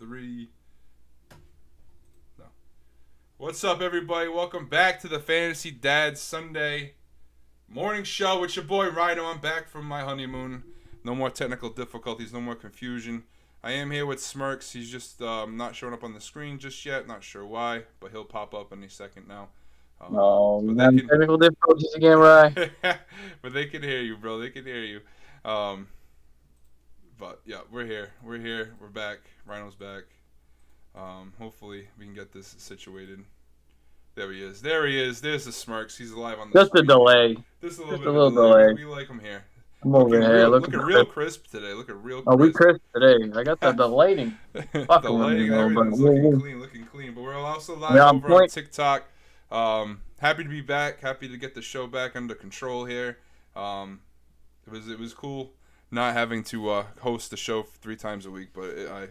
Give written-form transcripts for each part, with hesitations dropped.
3. No. What's up, everybody? Welcome back to the Fantasy Dad Sunday morning show with your boy Ryno. I'm back from my honeymoon. No more technical difficulties, no more confusion. I am here with Smirks. He's just not showing up on the screen just yet. Not sure why, but he'll pop up any second now. Technical difficulties again, right? But they can hear you, bro. They can hear you. But yeah, we're here. We're back. Ryno's back. Hopefully we can get this situated. There he is. There's the Smirks. He's alive on the Just screen. a delay. Just a little delay. We like him here. I'm over here. Looking real crisp today. Looking real crisp. Oh, we crisp today. I got the lighting. The lighting and everything's looking clean. But we're also live over on TikTok. Happy to be back. Happy to get the show back under control here. It was cool not having to host the show 3 times a week, but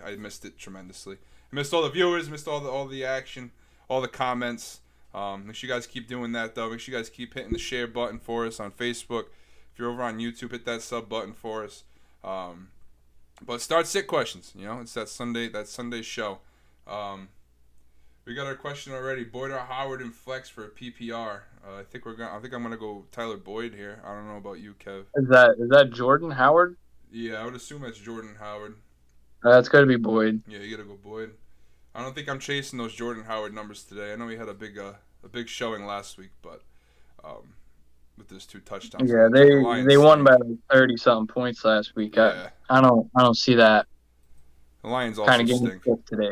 I missed it tremendously. I missed all the viewers, missed all the action, all the comments. Make sure you guys keep doing that, though. Make sure you guys keep hitting the share button for us on Facebook. If you're over on YouTube, hit that sub button for us. But start sit questions. You know, it's that Sunday show. We got our question already. Boyd or Howard in flex for a PPR. I think I'm gonna go Tyler Boyd here. I don't know about you, Kev. Is that Jordan Howard? Yeah, I would assume that's Jordan Howard. That's gotta be Boyd. Yeah, you gotta go Boyd. I don't think I'm chasing those Jordan Howard numbers today. I know he had a big showing last week, but with his 2 touchdowns. Yeah, they won by 30-something points last week. Yeah. I don't see that. The Lions also stink today.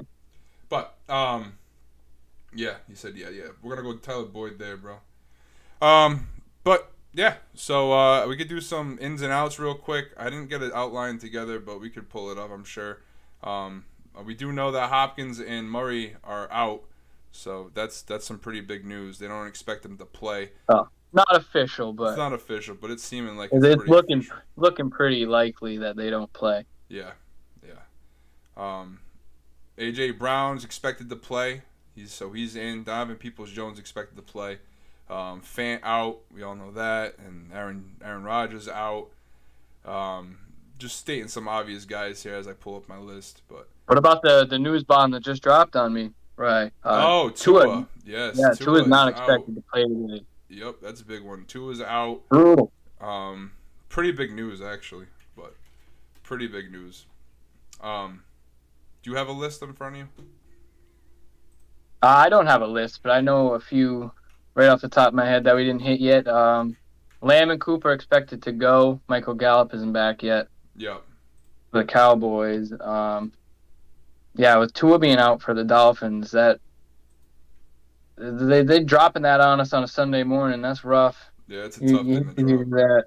But yeah, he said yeah. We're gonna go with Tyler Boyd there, bro. But yeah, so we could do some ins and outs real quick. I didn't get it outlined together, but we could pull it up, I'm sure. We do know that Hopkins and Murray are out, so that's some pretty big news. They don't expect them to play. Oh, not official, but it's not official, but it's seeming like it's looking pretty likely that they don't play. Yeah. AJ Brown's expected to play. He's in. Donovan Peoples-Jones expected to play. Fant out. We all know that. And Aaron Rodgers out. Just stating some obvious guys here as I pull up my list. But what about the news bomb that just dropped on me? Right. Tua. Yes. Yeah, Tua is not expected to play today. Yep, that's a big one. Tua's out. Brutal. Pretty big news, actually. But pretty big news. Do you have a list in front of you? I don't have a list, but I know a few right off the top of my head that we didn't hit yet. Lamb and Cooper expected to go. Michael Gallup isn't back yet. Yep. The Cowboys. With Tua being out for the Dolphins, that they dropping that on us on a Sunday morning. That's rough. Yeah, it's a tough thing to drop.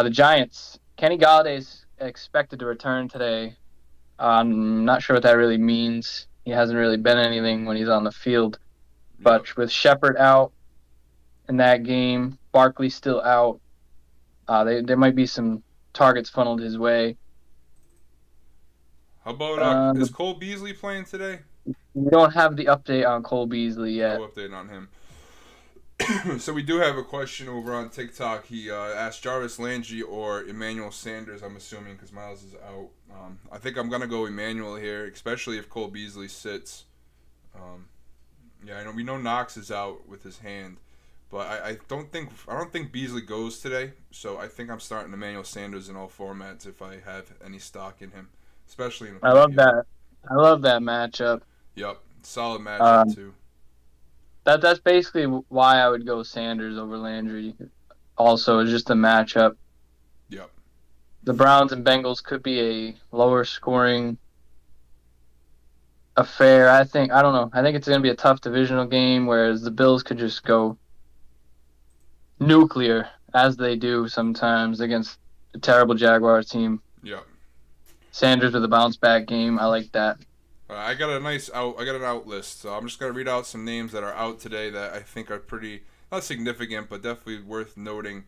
The Giants. Kenny Galladay's expected to return today. I'm not sure what that really means. He hasn't really been anything when he's on the field. But with Shepard out in that game, Barkley still out, there might be some targets funneled his way. How about is Cole Beasley playing today? We don't have the update on Cole Beasley yet. No update on him. So we do have a question over on TikTok. He asked Jarvis Langey or Emmanuel Sanders, I'm assuming, because Miles is out. I think I'm going to go Emmanuel here, especially if Cole Beasley sits. We know Knox is out with his hand, but I don't think Beasley goes today. So I think I'm starting Emmanuel Sanders in all formats if I have any stock in him, especially in a I love that. I love that matchup. Yep, solid matchup too. That's basically why I would go Sanders over Landry. Also, it's just a matchup. Yep. The Browns and Bengals could be a lower scoring affair. I don't know. I think it's going to be a tough divisional game, whereas the Bills could just go nuclear, as they do sometimes against a terrible Jaguars team. Yep. Sanders with a bounce back game. I like that. I got an out list, so I'm just going to read out some names that are out today that I think are pretty, not significant, but definitely worth noting.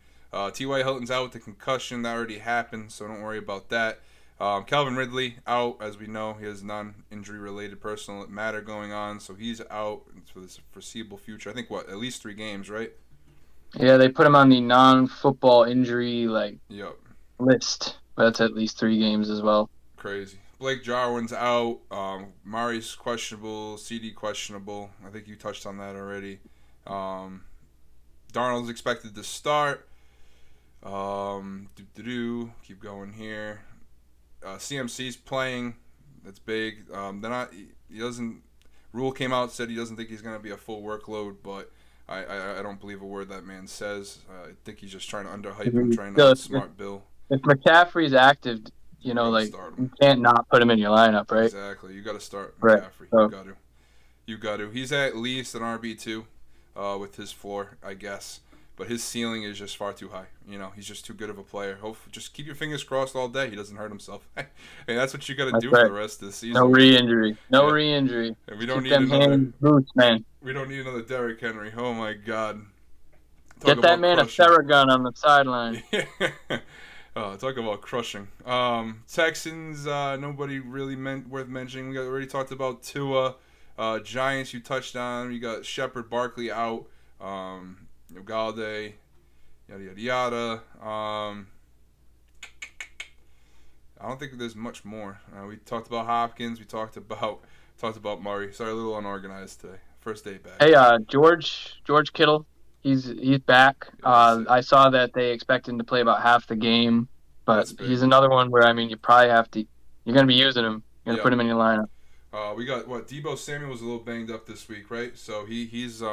T.Y. Hilton's out with the concussion. That already happened, so don't worry about that. Calvin Ridley out, as we know. He has non-injury related personal matter going on, so he's out for the foreseeable future. I think, at least 3 games, right? Yeah, they put him on the non-football injury list, but that's at least 3 games as well. Crazy. Blake Jarwin's out. Murray's questionable. CD questionable. I think you touched on that already. Darnold's expected to start. Keep going here. CMC's playing. That's big. He doesn't. Rule came out, said he doesn't think he's going to be a full workload, but I don't believe a word that man says. I think he's just trying to underhype him, trying to outsmart Bill. If McCaffrey's active, you can't not put him in your lineup, right? Exactly. You got to start McCaffrey. Right. You got to. He's at least an RB2 with his floor, I guess. But his ceiling is just far too high. He's just too good of a player. Just keep your fingers crossed all day. He doesn't hurt himself. That's what you got to do for the rest of the season. No re-injury. And we don't need another boots, man. We don't need another Derrick Henry. Oh my God. Get that man crushing. A Theragun on the sideline. Talk about crushing. Texans, nobody really worth mentioning. We already talked about Tua. Giants, you touched on. You got Shepard, Barkley out. Galladay, yada yada yada. I don't think there's much more. We talked about Hopkins. We talked about Murray. Sorry, a little unorganized today. First day back. Hey, George Kittle, he's back. I saw that they expect him to play about half the game, but he's another one where you probably have to. You're gonna be using him. You're gonna put him in your lineup. We got Deebo Samuel was a little banged up this week, right? So he's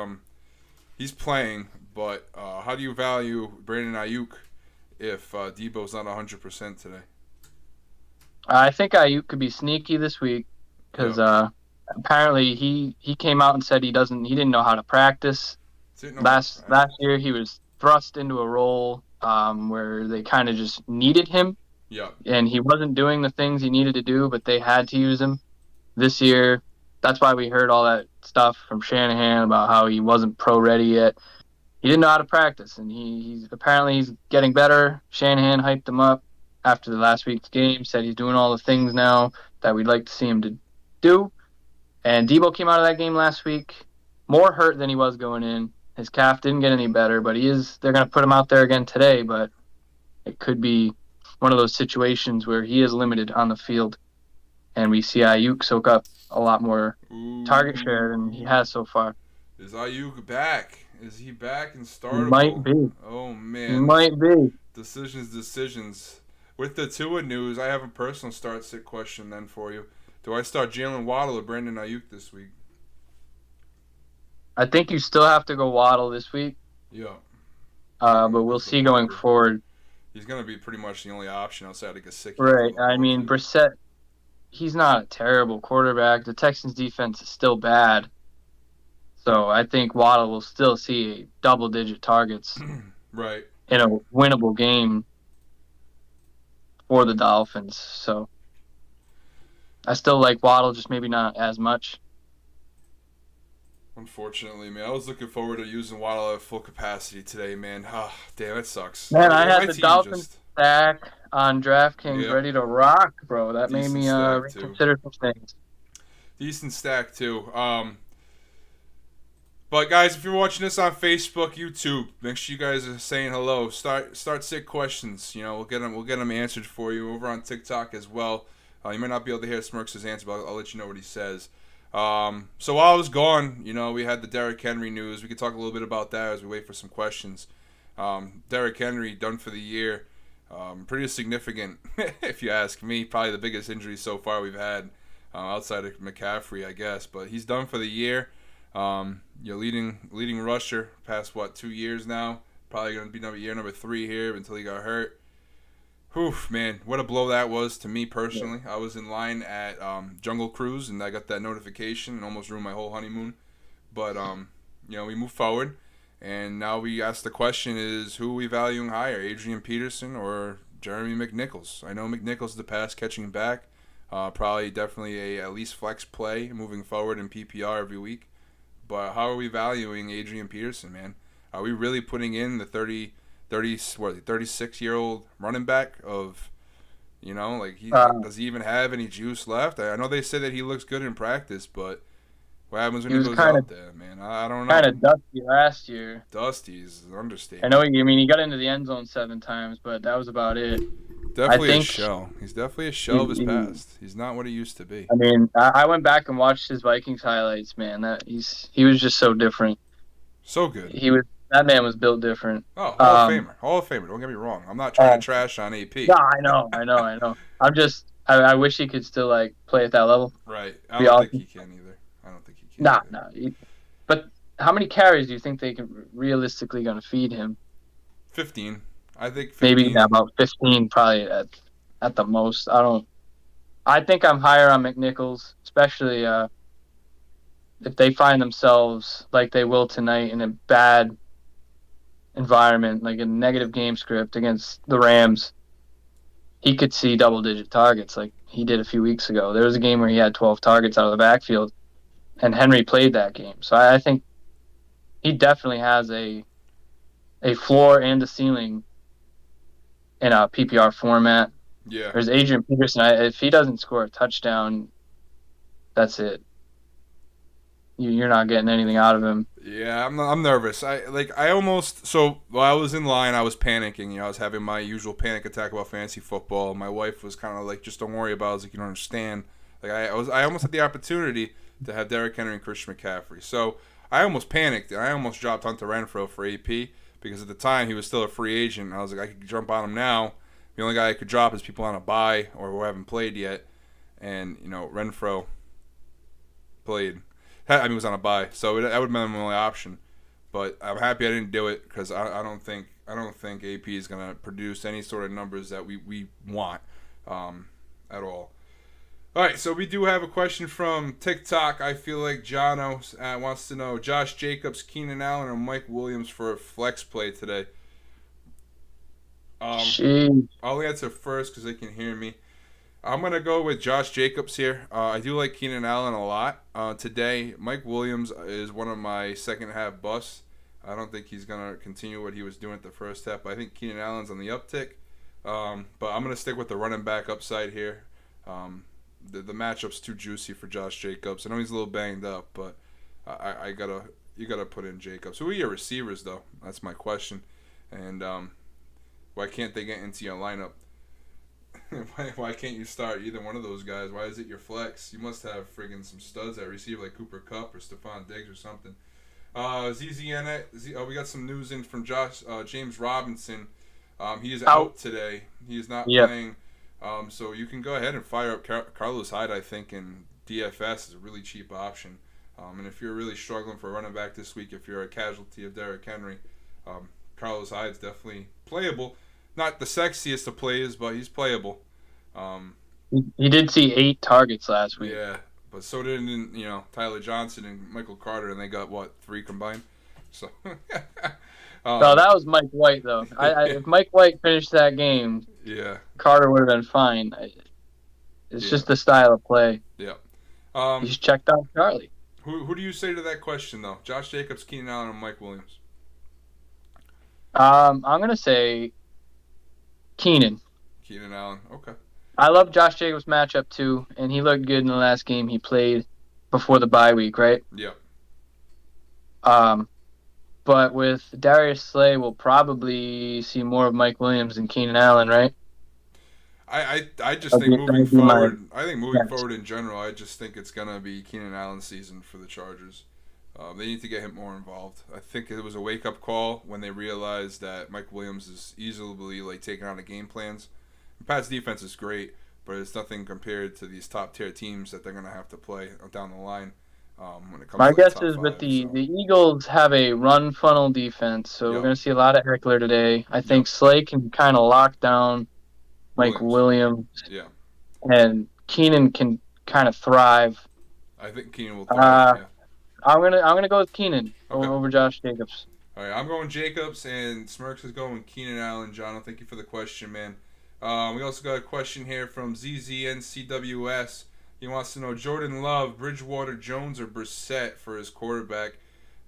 playing, but how do you value Brandon Ayuk if Deebo's not 100% today? I think Ayuk could be sneaky this week because apparently he came out and said he didn't know how to practice. Last year he was thrust into a role where they kind of just needed him. Yeah. And he wasn't doing the things he needed to do, but they had to use him. This year, that's why we heard all that stuff from Shanahan about how he wasn't pro-ready yet. He didn't know how to practice, and he's getting better. Shanahan hyped him up after the last week's game, said he's doing all the things now that we'd like to see him to do. And Deebo came out of that game last week more hurt than he was going in. His calf didn't get any better, but they're going to put him out there again today, but it could be one of those situations where he is limited on the field. And we see Ayuk soak up a lot more target share than he has so far. Is Ayuk back? Is he back and startable? He might be. Oh, man. He might be. Decisions. With the Tua news, I have a personal start-sit question then for you. Do I start Jalen Waddle or Brandon Ayuk this week? I think you still have to go Waddle this week. Yeah. But we'll see going forward. He's going to be pretty much the only option outside of Gesicki. Right. Brissett, he's not a terrible quarterback. The Texans' defense is still bad. So I think Waddle will still see double-digit targets right. in a winnable game for the Dolphins. So I still like Waddle, just maybe not as much. Unfortunately, man. I was looking forward to using Waddle at full capacity today, man. Oh, damn, it sucks. Man, I had the Dolphins stack on DraftKings ready to rock, bro. That made me reconsider some things. Decent stack, too. But, guys, if you're watching this on Facebook, YouTube, make sure you guys are saying hello. Start sick questions. We'll get them answered for you over on TikTok as well. You might not be able to hear Smirks' answer, but I'll let you know what he says. So while I was gone, we had the Derrick Henry news. We could talk a little bit about that as we wait for some questions. Derrick Henry done for the year. Pretty significant, if you ask me. Probably the biggest injury so far we've had outside of McCaffrey, I guess. But he's done for the year. Leading rusher past 2 years now. Probably going to be year number 3 here until he got hurt. Whew, man, what a blow that was to me personally. I was in line at Jungle Cruise, and I got that notification and almost ruined my whole honeymoon. But, we move forward, and now we ask the question is, who are we valuing higher, Adrian Peterson or Jeremy Mcnichols? I know Mcnichols the pass catching back. Probably definitely at least flex play moving forward in PPR every week. But how are we valuing Adrian Peterson, man? Are we really putting in the 36-year-old running back of, does he even have any juice left? I know they say that he looks good in practice, but what happens when he goes out there, man? I don't know. Kind of dusty last year. Dusty is an understatement. I know. He got into the end zone 7 times, but that was about it. definitely a shell. He's definitely a shell of his past. He's not what he used to be. I mean, I went back and watched his Vikings highlights, man. He was just so different. So good. That man was built different. Oh, Hall of Famer. Don't get me wrong. I'm not trying to trash on AP. No, I know. I wish he could still like play at that level. Right. I don't think he can either. Nah. But how many carries do you think they can realistically going to feed him? 15. I think 15. Maybe about 15 probably at the most. I think I'm higher on Mcnichols, especially if they find themselves like they will tonight in a bad environment, like a negative game script against the Rams. He could see double-digit targets like he did a few weeks ago. There was a game where he had 12 targets out of the backfield, and Henry played that game. So I think he definitely has a floor and a ceiling in a PPR format. Yeah. There's Adrian Peterson. If he doesn't score a touchdown, that's it. You're not getting anything out of him. Yeah, I'm nervous. While I was in line, I was panicking. I was having my usual panic attack about fantasy football. My wife was kind of like, "Just don't worry about it." I was like, "You don't understand." Like I almost had the opportunity to have Derrick Henry and Christian McCaffrey. So I almost panicked and I almost dropped Hunter Renfro for AP because at the time he was still a free agent. I was like, I could jump on him now. The only guy I could drop is people on a bye or who haven't played yet. And, Renfro played. I mean, he was on a bye, so that would have been my only option. But I'm happy I didn't do it because I don't think AP is going to produce any sort of numbers that we want at all. All right, so we do have a question from TikTok. I feel like Jono wants to know Josh Jacobs, Keenan Allen, or Mike Williams for a flex play today. I'll answer first because they can hear me. I'm going to go with Josh Jacobs here. I do like Keenan Allen a lot. Today, Mike Williams is one of my second-half busts. I don't think he's going to continue what he was doing at the first half. But I think Keenan Allen's on the uptick. But I'm going to stick with the running back upside here. The matchup's too juicy for Josh Jacobs. I know he's a little banged up, but you gotta put in Jacobs. Who are your receivers, though? That's my question. And why can't they get into your lineup? Why can't you start either one of those guys? Why is it your flex? You must have friggin' some studs at receiver like Cooper Kupp or Stephon Diggs or something. We got some news in from James Robinson. He is out today. He is not playing. So you can go ahead and fire up Carlos Hyde, I think, and DFS is a really cheap option. And if you're really struggling for a running back this week, if you're a casualty of Derrick Henry, Carlos Hyde's definitely playable. Not the sexiest of plays, but he's playable. He did see 8 targets last week. Yeah, but so did Tyler Johnson and Michael Carter, and they got 3 combined. So. No, that was Mike White though. If Mike White finished that game, Carter would have been fine. It's just the style of play. Yeah. He's checked out Charlie. Who do you say to that question though? Josh Jacobs, Keenan Allen, or Mike Williams? I'm gonna say Keenan. Keenan Allen. Okay. I love Josh Jacobs' matchup too, and he looked good in the last game he played before the bye week, right? Yeah. But with Darius Slay, we'll probably see more of Mike Williams than Keenan Allen, right? I just think moving forward. I think moving forward in general, I just think it's gonna be Keenan Allen's season for the Chargers. They need to get him more involved. I think it was a wake up call when they realized that Mike Williams is easily taking on the game plans. Pat's defense is great, but it's nothing compared to these top tier teams that they're gonna have to play down the line. When it comes My to guess top is 5, with the Eagles have a run funnel defense, so we're going to see a lot of Eckler today. I think Slay can kind of lock down Mike Williams. Yeah. And Keenan can kind of thrive. I think Keenan will thrive, I'm gonna go with Keenan over Josh Jacobs. All right, I'm going Jacobs, and Smirks is going Keenan Allen. John, thank you for the question, man. We also got a question here from ZZNCWS. He wants to know Jordan Love, Bridgewater, Jones, or Brissett for his quarterback.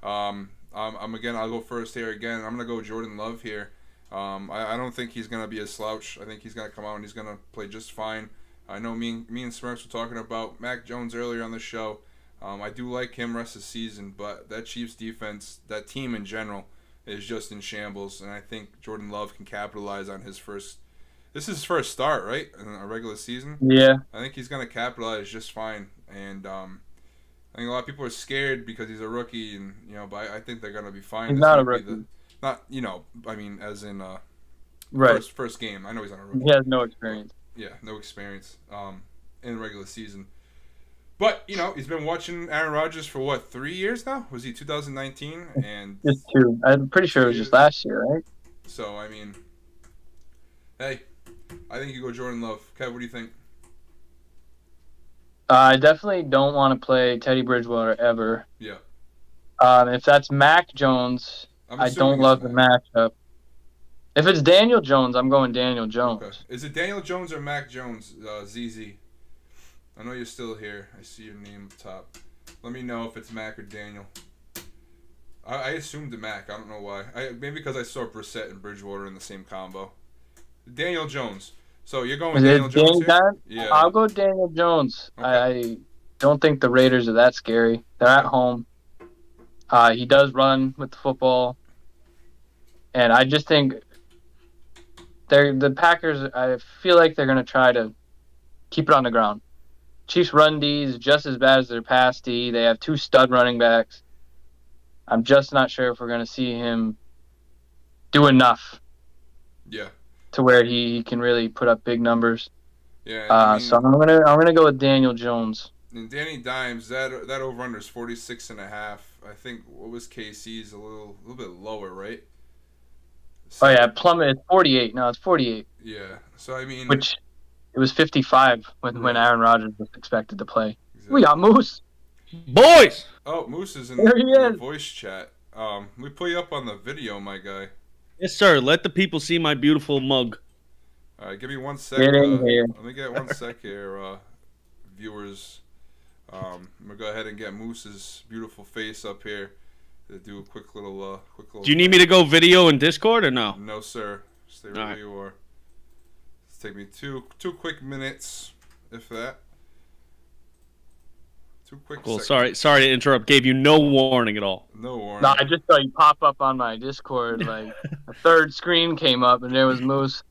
I'll go first here again. I'm gonna go Jordan Love here. I don't think he's gonna be a slouch. I think he's gonna come out and he's gonna play just fine. I know me and Smirks were talking about Mac Jones earlier on the show. I do like him rest of the season, but that Chiefs defense, that team in general, is just in shambles, and I think Jordan Love can capitalize on his first This is his first start, right, in a regular season. Yeah. I think he's gonna capitalize just fine, and I think a lot of people are scared because he's a rookie, and but I think they're gonna be fine. He's not a rookie. I mean, as in right. first game. I know he's not a rookie. He has no experience. Yeah, no experience in the regular season. But he's been watching Aaron Rodgers for what, 3 years now? Was he 2019? And just 2. I'm pretty sure it was just last year, right? So I mean, hey, I think you go Jordan Love. Kev, what do you think? I definitely don't want to play Teddy Bridgewater ever. Yeah. If that's Mac Jones, I don't love the matchup. If it's Daniel Jones, I'm going Daniel Jones. Okay. Is it Daniel Jones or Mac Jones, ZZ? I know you're still here. I see your name up top. Let me know if it's Mac or Daniel. I assumed the Mac. I don't know why. Maybe because I saw Brissett and Bridgewater in the same combo. Daniel Jones. So you're going Daniel Jones here? Yeah. I'll go Daniel Jones. Okay. I don't think the Raiders are that scary. They're at home. He does run with the football. And I just think the Packers, I feel like they're going to try to keep it on the ground. Chiefs' run D is just as bad as their pass D. They have 2 stud running backs. I'm just not sure if we're going to see him do enough. Yeah. To where he can really put up big numbers. Yeah. So I'm gonna go with Daniel Jones. And Danny Dimes, that over under is 46.5. I think what was KC's a little bit lower, right? So, oh yeah, plummet. It's 48. No, it's 48. Yeah. So I mean, which it was 55 when Aaron Rodgers was expected to play. Exactly. We got Moose. Boys. Oh, Moose is in the voice chat. We put you up on the video, my guy. Yes, sir. Let the people see my beautiful mug. All right, give me 1 second. Let me get 1 sec here, viewers. I'm gonna go ahead and get Moose's beautiful face up here to do a quick little. Do you need me to go video in Discord or no? No, sir. Stay where you are. It's take me two quick minutes, if that. 2 quick cool. seconds. Sorry to interrupt. Gave you no warning at all. No warning. No, I just saw you pop up on my Discord. Like a third screen came up, and there was Moose.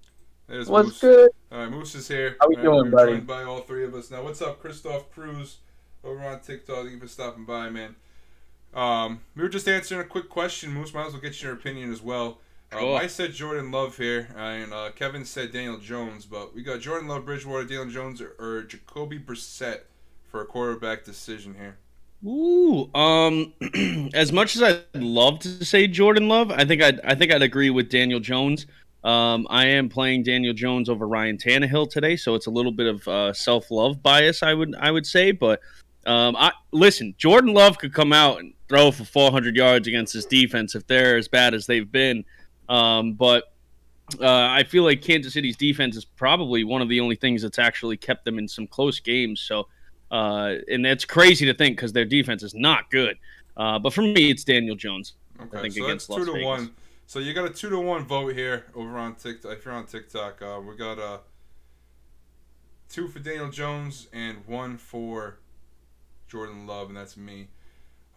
There's What's Moose. good? All right, Moose is here. How we doing, buddy? Joined by all 3 of us now. What's up, Christoph Cruz over on TikTok? Thank you for stopping by, man. We were just answering a quick question. Moose, might as well get your opinion as well. Cool. I said Jordan Love here, and Kevin said Daniel Jones, but we got Jordan Love, Bridgewater, Daniel Jones, or Jacoby Brissett for a quarterback decision here. Ooh, as much as I'd love to say Jordan Love, I think I'd agree with Daniel Jones. I am playing Daniel Jones over Ryan Tannehill today, so it's a little bit of self-love bias, I would say. But listen, Jordan Love could come out and throw for 400 yards against this defense if they're as bad as they've been. But I feel like Kansas City's defense is probably one of the only things that's actually kept them in some close games. So. And that's crazy to think because their defense is not good. But for me, it's Daniel Jones. Okay, I think, so that's 2-1. So you got a 2-1 vote here over on TikTok. If you're on TikTok, we got 2 for Daniel Jones and 1 for Jordan Love, and that's me.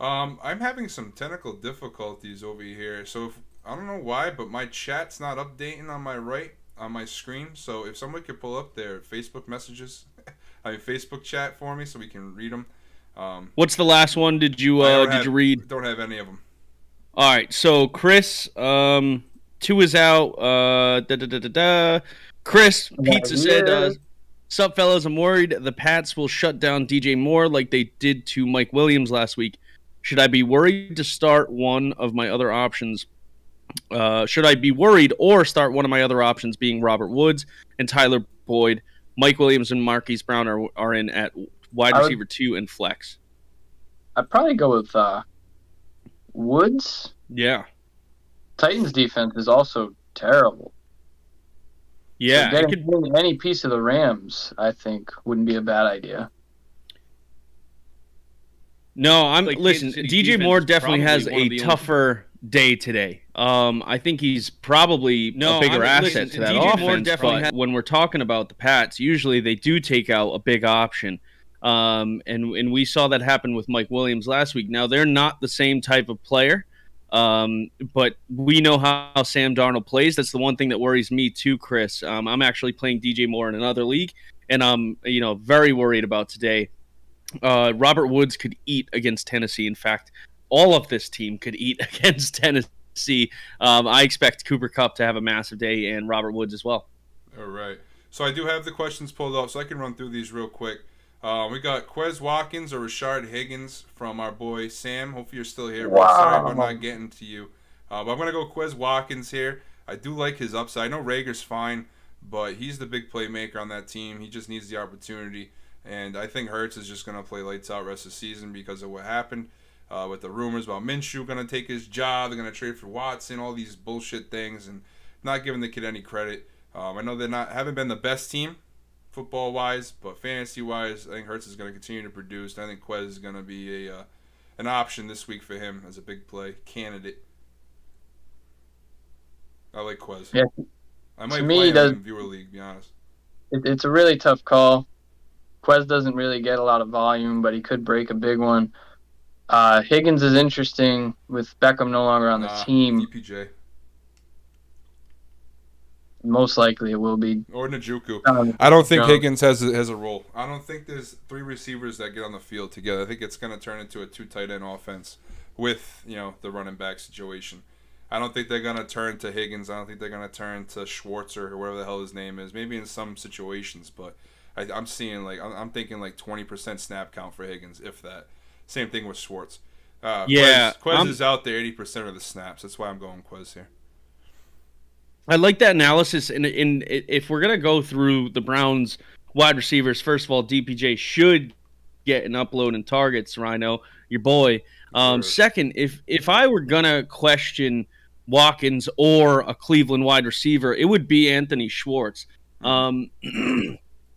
I'm having some technical difficulties over here. So I don't know why, but my chat's not updating on my right on my screen. So if someone could pull up their Facebook messages. Facebook chat for me so we can read them. What's the last one? Did you read? Don't have any of them. All right. So Chris, 2 is out. Chris Pizza said, "Sup fellas, I'm worried the Pats will shut down DJ Moore like they did to Mike Williams last week. Should I be worried to start one of my other options? Should I be worried or start one of my other options being Robert Woods and Tyler Boyd? Mike Williams and Marquise Brown are in at wide receiver 2 and flex." I'd probably go with Woods. Yeah. Titans defense is also terrible. Yeah. So getting any piece of the Rams, I think, wouldn't be a bad idea. No, listen, DJ Moore definitely has a tougher day today. I think he's probably a bigger asset to that offense. But when we're talking about the Pats, usually they do take out a big option. And we saw that happen with Mike Williams last week. Now, they're not the same type of player. But we know how Sam Darnold plays. That's the one thing that worries me too, Chris. I'm actually playing DJ Moore in another league, and I'm very worried about today. Robert Woods could eat against Tennessee. In fact, all of this team could eat against Tennessee. I expect Cooper Kupp to have a massive day and Robert Woods as well. All right. So I do have the questions pulled up, so I can run through these real quick. We got Quez Watkins or Rashard Higgins from our boy Sam. Hopefully you're still here. Wow. Sorry about not getting to you. But I'm going to go Quez Watkins here. I do like his upside. I know Rager's fine, but he's the big playmaker on that team. He just needs the opportunity. And I think Hurts is just going to play lights out rest of the season because of what happened with the rumors about Minshew going to take his job. They're going to trade for Watson, all these bullshit things, and not giving the kid any credit. I know haven't been the best team football-wise, but fantasy-wise, I think Hurts is going to continue to produce. And I think Quez is going to be an option this week for him as a big play candidate. I like Quez. Yeah. I might play him in Viewer League, to be honest. It's a really tough call. Quez doesn't really get a lot of volume, but he could break a big one. Higgins is interesting with Beckham no longer on the team. DPJ. Most likely it will be. Or Njoku. I don't think Higgins has a role. I don't think there's three receivers that get on the field together. I think it's going to turn into a two tight end offense with the running back situation. I don't think they're going to turn to Higgins. I don't think they're going to turn to Schwartzer or whatever the hell his name is. Maybe in some situations, but I'm seeing I'm thinking 20% snap count for Higgins, if that. Same thing with Schwartz. Quez is out there 80% of the snaps. That's why I'm going Quez here. I like that analysis. And if we're gonna go through the Browns wide receivers, first of all, DPJ should get an upload in targets. Ryno, your boy. Sure. Second, if I were gonna question Watkins or a Cleveland wide receiver, it would be Anthony Schwartz.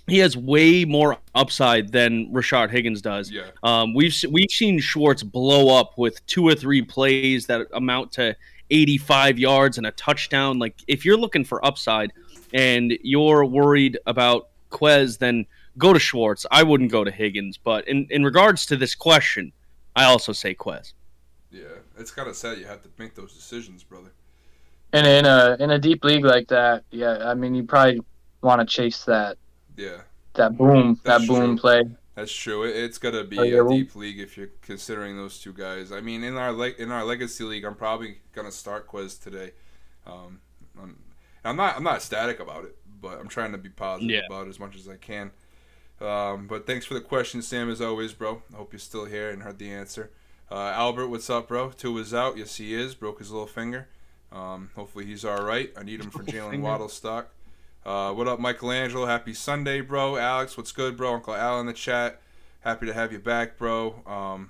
He has way more upside than Rashard Higgins does. Yeah. We've seen Schwartz blow up with 2 or 3 plays that amount to 85 yards and a touchdown. Like, if you're looking for upside and you're worried about Quez, then go to Schwartz. I wouldn't go to Higgins. But in regards to this question, I also say Quez. Yeah, it's kind of sad you have to make those decisions, brother. And in a deep league like that, yeah, I mean, you probably want to chase that. Yeah. That boom play. That's true. It's gonna be a deep league if you're considering those two guys. I mean, in our legacy league, I'm probably gonna start Quez today. I'm not ecstatic about it, but I'm trying to be positive about it as much as I can. But thanks for the question, Sam, as always, bro. I hope you're still here and heard the answer. Albert, what's up, bro? Tua is out. Yes, he is. Broke his little finger. Hopefully he's all right. I need him for Jalen Waddle stock. What up, Michelangelo? Happy Sunday, bro. Alex, what's good, bro? Uncle Al in the chat. Happy to have you back, bro.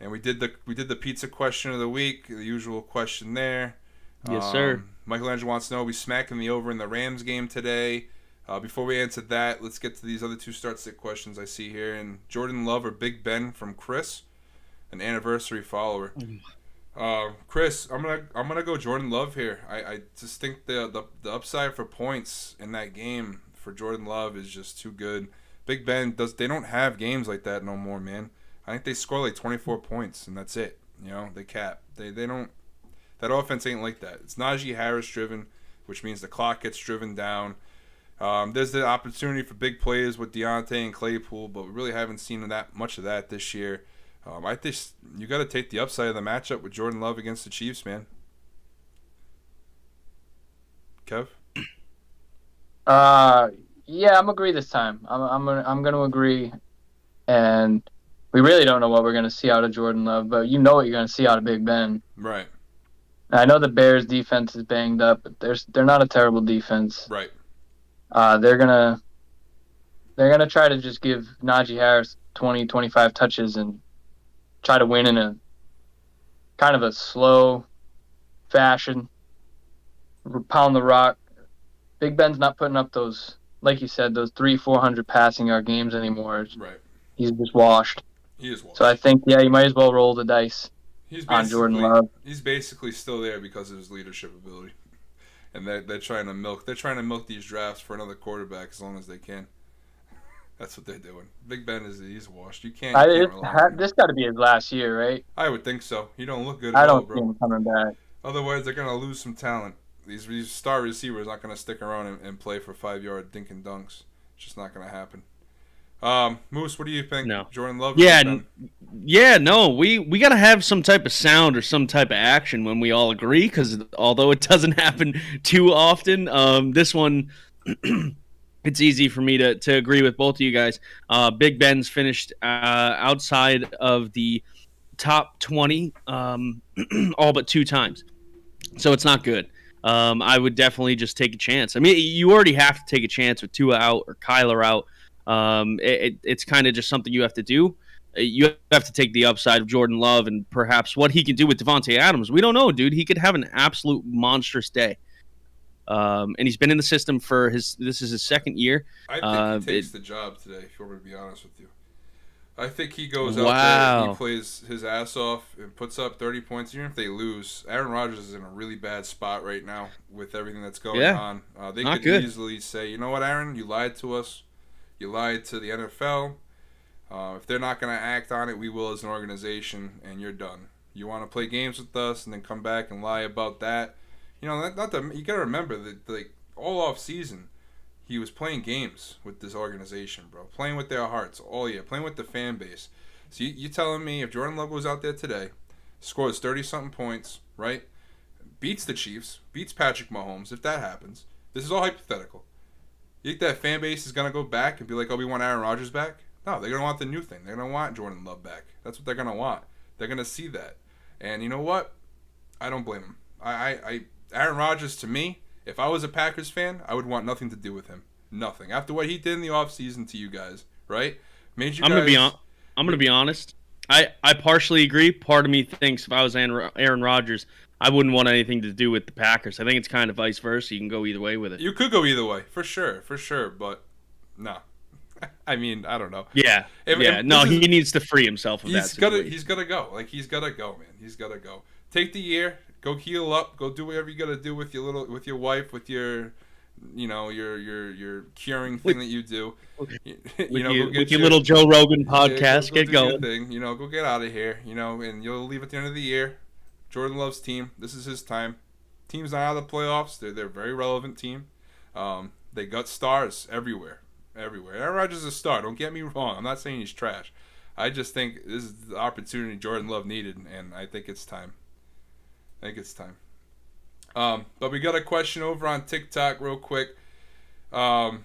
And we did the pizza question of the week, the usual question there. Yes, sir. Michelangelo wants to know, are we smacking the over in the Rams game today? Before we answer that, let's get to these other 2 start-sit questions I see here. And Jordan Love or Big Ben from Chris, an anniversary follower. Chris, I'm gonna go Jordan Love here. I just think the upside for points in that game for Jordan Love is just too good. Big Ben they don't have games like that no more, man. I think they score 24 points and that's it. They cap. They don't. That offense ain't like that. It's Najee Harris driven, which means the clock gets driven down. There's the opportunity for big plays with Deontay and Claypool, but we really haven't seen that much of that this year. I think you got to take the upside of the matchup with Jordan Love against the Chiefs, man. Kev? Yeah, I'm agree this time. I'm going to agree, and we really don't know what we're going to see out of Jordan Love, but you know what you're going to see out of Big Ben. Right. I know the Bears' defense is banged up, but they're not a terrible defense. Right. They're gonna try to just give Najee Harris 20, 25 touches and try to win in a kind of a slow fashion, pound the rock. Big Ben's not putting up those, like you said, those 300-400 passing yard games anymore. Right. He's just washed. He is washed. So I think, you might as well roll the dice on Jordan Love. He's basically still there because of his leadership ability. And they're trying to milk these drafts for another quarterback as long as they can. That's what they're doing. Big Ben he's washed. You can't rely on him. This got to be his last year, right? I would think so. He don't look good at all, bro. I don't see him coming back. Otherwise, they're gonna lose some talent. These star receivers aren't gonna stick around and play for 5-yard dink and dunks. It's just not gonna happen. Moose, what do you think? No. Jordan Love? Yeah, no. We got to have some type of sound or some type of action when we all agree, because although it doesn't happen too often, this one, it's easy for me to agree with both of you guys. Big Ben's finished outside of the top 20 all but 2 times. So it's not good. I would definitely just take a chance. I mean, you already have to take a chance with Tua out or Kyler out. It's kind of just something you have to do. You have to take the upside of Jordan Love and perhaps what he can do with Devontae Adams. We don't know, dude. He could have an absolute monstrous day. And he's been in the system for this is his 2nd year. I think he takes the job today, if you want me to be honest with you. I think he goes out there and he plays his ass off and puts up 30 points. Even if they lose, Aaron Rodgers is in a really bad spot right now with everything that's going on. They could easily say, you know what, Aaron, you lied to us. You lied to the NFL. If they're not going to act on it, we will as an organization, and you're done. You want to play games with us and then come back and lie about that? You know, you got to remember that like all off season, he was playing games with this organization, bro. Playing with their hearts all year, playing with the fan base. So you telling me if Jordan Love goes out there today, scores 30-something points, right? Beats the Chiefs, beats Patrick Mahomes, if that happens. This is all hypothetical. You think that fan base is going to go back and be like, oh, we want Aaron Rodgers back? No, they're going to want the new thing. They're going to want Jordan Love back. That's what they're going to want. They're going to see that. And you know what? I don't blame him. Aaron Rodgers, to me, if I was a Packers fan, I would want nothing to do with him. Nothing. After what he did in the offseason to you guys, right? Made you I'm going to be honest. I partially agree. Part of me thinks if I was Aaron Rodgers, I wouldn't want anything to do with the Packers. I think it's kind of vice versa. You can go either way with it. You could go either way, for sure, but no. I mean, I don't know. Yeah. He needs to free himself of that situation. He's got to go. Like, he's got to go, man. He's got to go. Take the year. Go heal up. Go do whatever you got to do with your wife, with your, your curing thing that you do. With your little Joe Rogan podcast. Get going. Thing. Go get out of here. And you'll leave at the end of the year. Jordan Love's team. This is his time. Team's not out of the playoffs. They're a very relevant team. They got stars everywhere. Aaron Rodgers is a star. Don't get me wrong. I'm not saying he's trash. I just think this is the opportunity Jordan Love needed, and I think it's time. But we got a question over on TikTok real quick. Do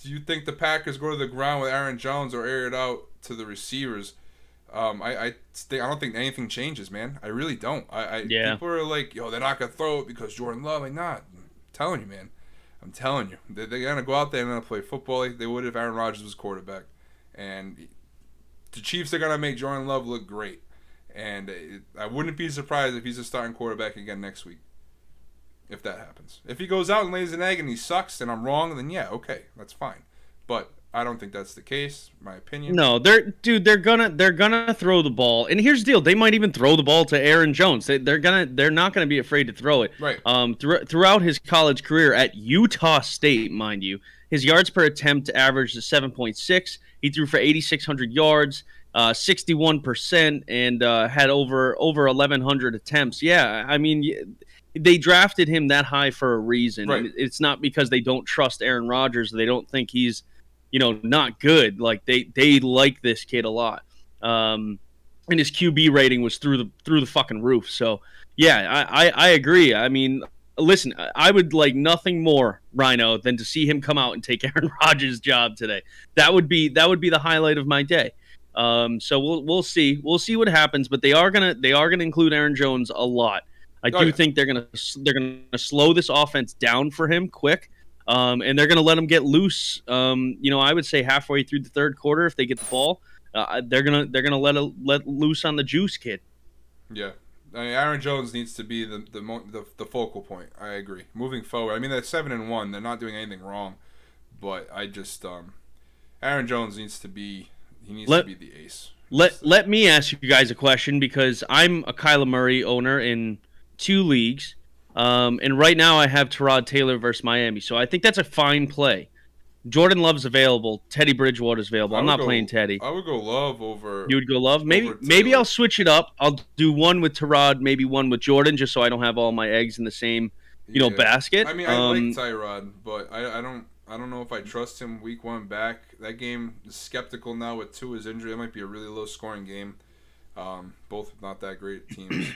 you think the Packers go to the ground with Aaron Jones or air it out to the receivers? I don't think anything changes, man. I really don't. People are like, yo, they're not gonna throw it because Jordan Love. Like, nah, I'm telling you, man. They're gonna go out there and they're gonna play football like they would if Aaron Rodgers was quarterback. And the Chiefs are gonna make Jordan Love look great. And I wouldn't be surprised if he's a starting quarterback again next week. If that happens. If he goes out and lays an egg and he sucks and I'm wrong, then yeah, okay, that's fine. But I don't think that's the case, my opinion. No, they're gonna throw the ball. And here's the deal: they might even throw the ball to Aaron Jones. They're not gonna be afraid to throw it. Right. Throughout his college career at Utah State, mind you, his yards per attempt averaged 7.6. He threw for 8,600 yards, 61%, and had over 1,100 attempts. Yeah, I mean, they drafted him that high for a reason. Right. It's not because they don't trust Aaron Rodgers. They don't think he's not good. Like they like this kid a lot. And his QB rating was through the fucking roof. So yeah, I agree. I mean, listen, I would like nothing more, Ryno, than to see him come out and take Aaron Rodgers' job today. That would be the highlight of my day. So we'll see. We'll see what happens, but they are gonna include Aaron Jones a lot. I do think they're gonna slow this offense down for him quick. And they're going to let him get loose. I would say halfway through the third quarter, if they get the ball, they're gonna let loose on the juice kid. Yeah, I mean, Aaron Jones needs to be the focal point. I agree. Moving forward, I mean they're 7-1. They're not doing anything wrong, but I just Aaron Jones needs to be the ace. Let me ask you guys a question because I'm a Kyler Murray owner in 2 leagues. And right now I have Tyrod Taylor versus Miami. So I think that's a fine play. Jordan Love's available. Teddy Bridgewater's available. I'm not playing Teddy. I would go Love over. You would go Love? Maybe I'll switch it up. I'll do one with Tyrod, maybe one with Jordan, just so I don't have all my eggs in the same, basket. I mean, I like Tyrod, but I don't know if I trust him week 1 back. That game is skeptical now with Tua's injury. It might be a really low scoring game. Both not that great teams.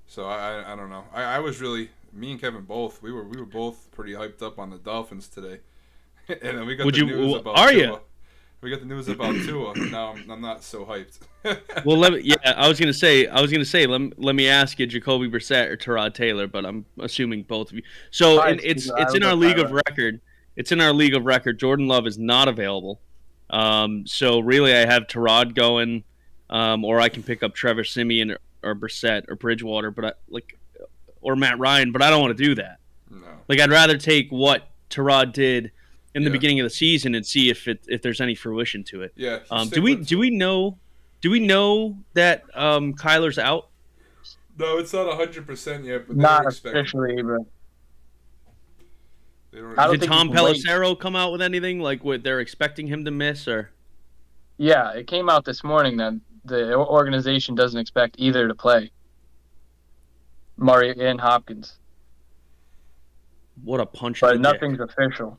So I don't know. I was really, me and Kevin both, we were both pretty hyped up on the Dolphins today. And then we got the news about Tua. We got the news about Tua. Now I'm not so hyped. Well, I was gonna say, let me ask you, Jacoby Brissett or Tyrod Taylor, but I'm assuming both of you. So it's in our league of record. It's in our league of record. Jordan Love is not available. So really, I have Tyrod going, or I can pick up Trevor Siemian or Brissett or Bridgewater, or Matt Ryan, but I don't want to do that. No. I'd rather take what Tyrod did in the beginning of the season and see if there's any fruition to it. Yeah. Do we know that Kyler's out? No, it's not 100% yet, but not officially, but. Did Tom Pelissero come out with anything what they're expecting him to miss, or? Yeah, it came out this morning that the organization doesn't expect either to play. Murray and Hopkins. What a punch! But nothing's official.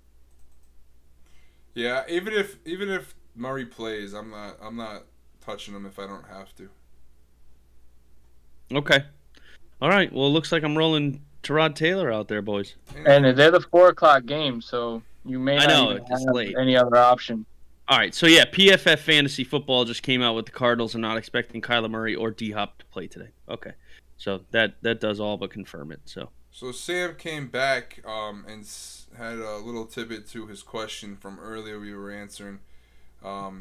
Yeah, even if Murray plays, I'm not touching him if I don't have to. Okay. All right. Well, it looks like I'm rolling Tyrod Taylor out there, boys. And they're the 4:00 game, so you may not even have late. Any other option. All right. So yeah, PFF Fantasy Football just came out with the Cardinals are not expecting Kyler Murray or D-Hop to play today. Okay. So that does all but confirm it. So Sam came back and had a little tidbit to his question from earlier we were answering. Kev,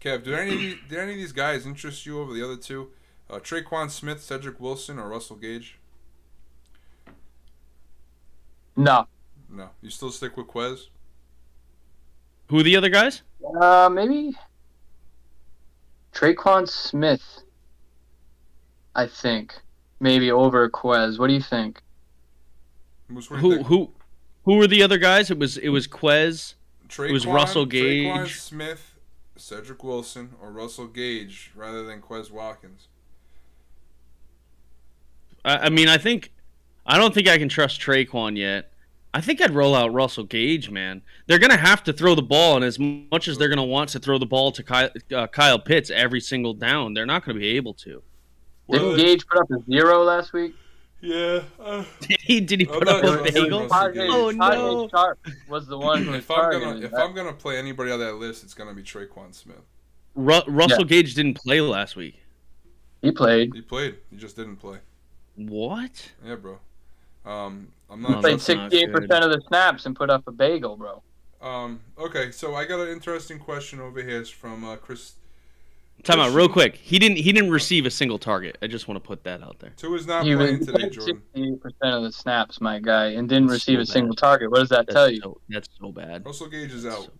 did any of these guys interest you over the other two? Traquan Smith, Cedric Wilson, or Russell Gage? No. You still stick with Quez? Who are the other guys? Maybe Traquan Smith, I think. Maybe over Quez. What do you think? Who were the other guys? It was Quez. Traquan, it was Russell Gage. Traquan Smith, Cedric Wilson, or Russell Gage rather than Quez Watkins. I don't think I can trust Traquan yet. I think I'd roll out Russell Gage, man. They're going to have to throw the ball, and as much as they're going to want to throw the ball to Kyle Pitts every single down, they're not going to be able to. Didn't Gage put up a 0 last week? Yeah. Did he put up a bagel? Oh, no. Sharp was the one who was targeted. If I'm going to play anybody on that list, it's going to be Traquan Smith. Russell Gage didn't play last week. He played. He just didn't play. What? Yeah, bro. I'm He not. played 68% of the snaps and put up a bagel, bro. Okay, so I got an interesting question over here. It's from Chris. Time out, real quick. He didn't receive a single target. I just want to put that out there. Tua's not playing today, Jordan. 68% of the snaps, my guy, and didn't receive a single target. What does that tell you? That's so bad. Russell Gage is out.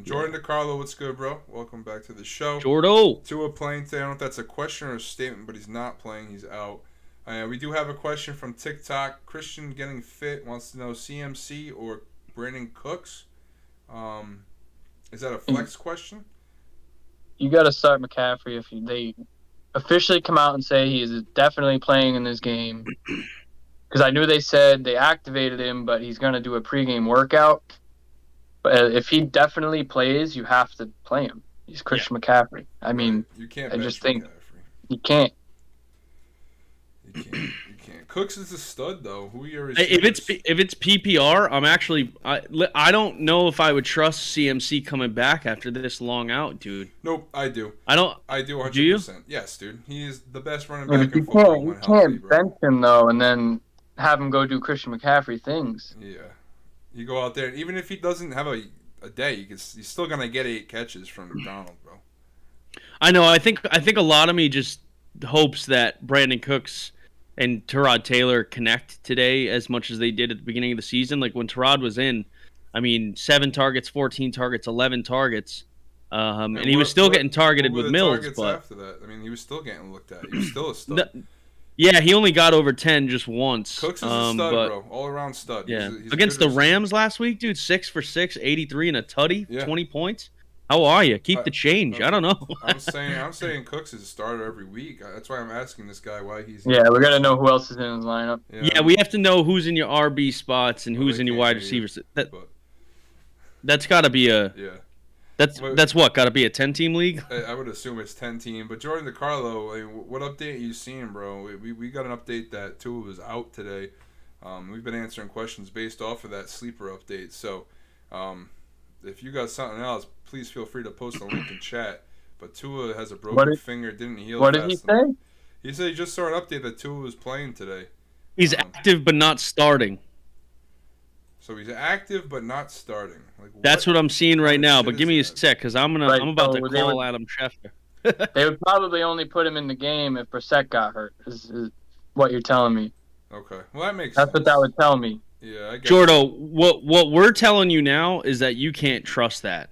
Jordan DeCarlo, what's good, bro? Welcome back to the show. Jordo. Tua playing today. I don't know if that's a question or a statement, but he's not playing. He's out. We do have a question from TikTok. Christian getting fit wants to know CMC or Brandon Cooks. Is that a flex question? You got to start McCaffrey if they officially come out and say he is definitely playing in this game. Because I knew they said they activated him, but he's going to do a pregame workout. But if he definitely plays, you have to play him. He's Christian McCaffrey. I mean, you can't. I just think McCaffrey. You can't. You can't. Cooks is a stud, though. Who are your receivers? If it's PPR, I don't know if I would trust CMC coming back after this long out, dude. Nope, I do. I do 100%. Do you? Yes, dude. He is the best running back in football. You can't bench him though, and then have him go do Christian McCaffrey things. Yeah, you go out there, and even if he doesn't have a day, he's still gonna get 8 catches from Donald, bro. I know. I think a lot of me just hopes that Brandon Cooks and Tyrod Taylor connect today as much as they did at the beginning of the season. Like when Tyrod was in, 7 targets, 14 targets, 11 targets, and he was still getting targeted with Mills. But after that, he was still getting looked at. He was still a stud. Yeah, he only got over 10 just once. Cooks is a stud, bro. All around stud. Yeah. He's Against the Rams last week, dude, 6 for 6, 83 and a tutty, 20 points. How are you? Keep the change. I don't know. I'm saying Cooks is a starter every week. That's why I'm asking this guy why he's. Yeah, we're gonna know who else is in his lineup. Yeah, we have to know who's in your RB spots and who's in your wide receivers. That's got to be a. Yeah. That's what got to be a 10-team league. I would assume it's 10-team. But Jordan DeCarlo, what update are you seeing, bro? We got an update that Tua was out today. We've been answering questions based off of that sleeper update. So, if you got something else, please feel free to post a link in chat. But Tua has a broken finger, didn't heal. What did he say? He said he just saw an update that Tua was playing today. He's active but not starting. So he's active but not starting. That's what I'm seeing right now. But give me a sec, because I'm about to call Adam Schefter. They would probably only put him in the game if Brissett got hurt. Is what you're telling me? Okay, well that makes sense. That's what that would tell me. Yeah, I guess. Jordo, what we're telling you now is that you can't trust that.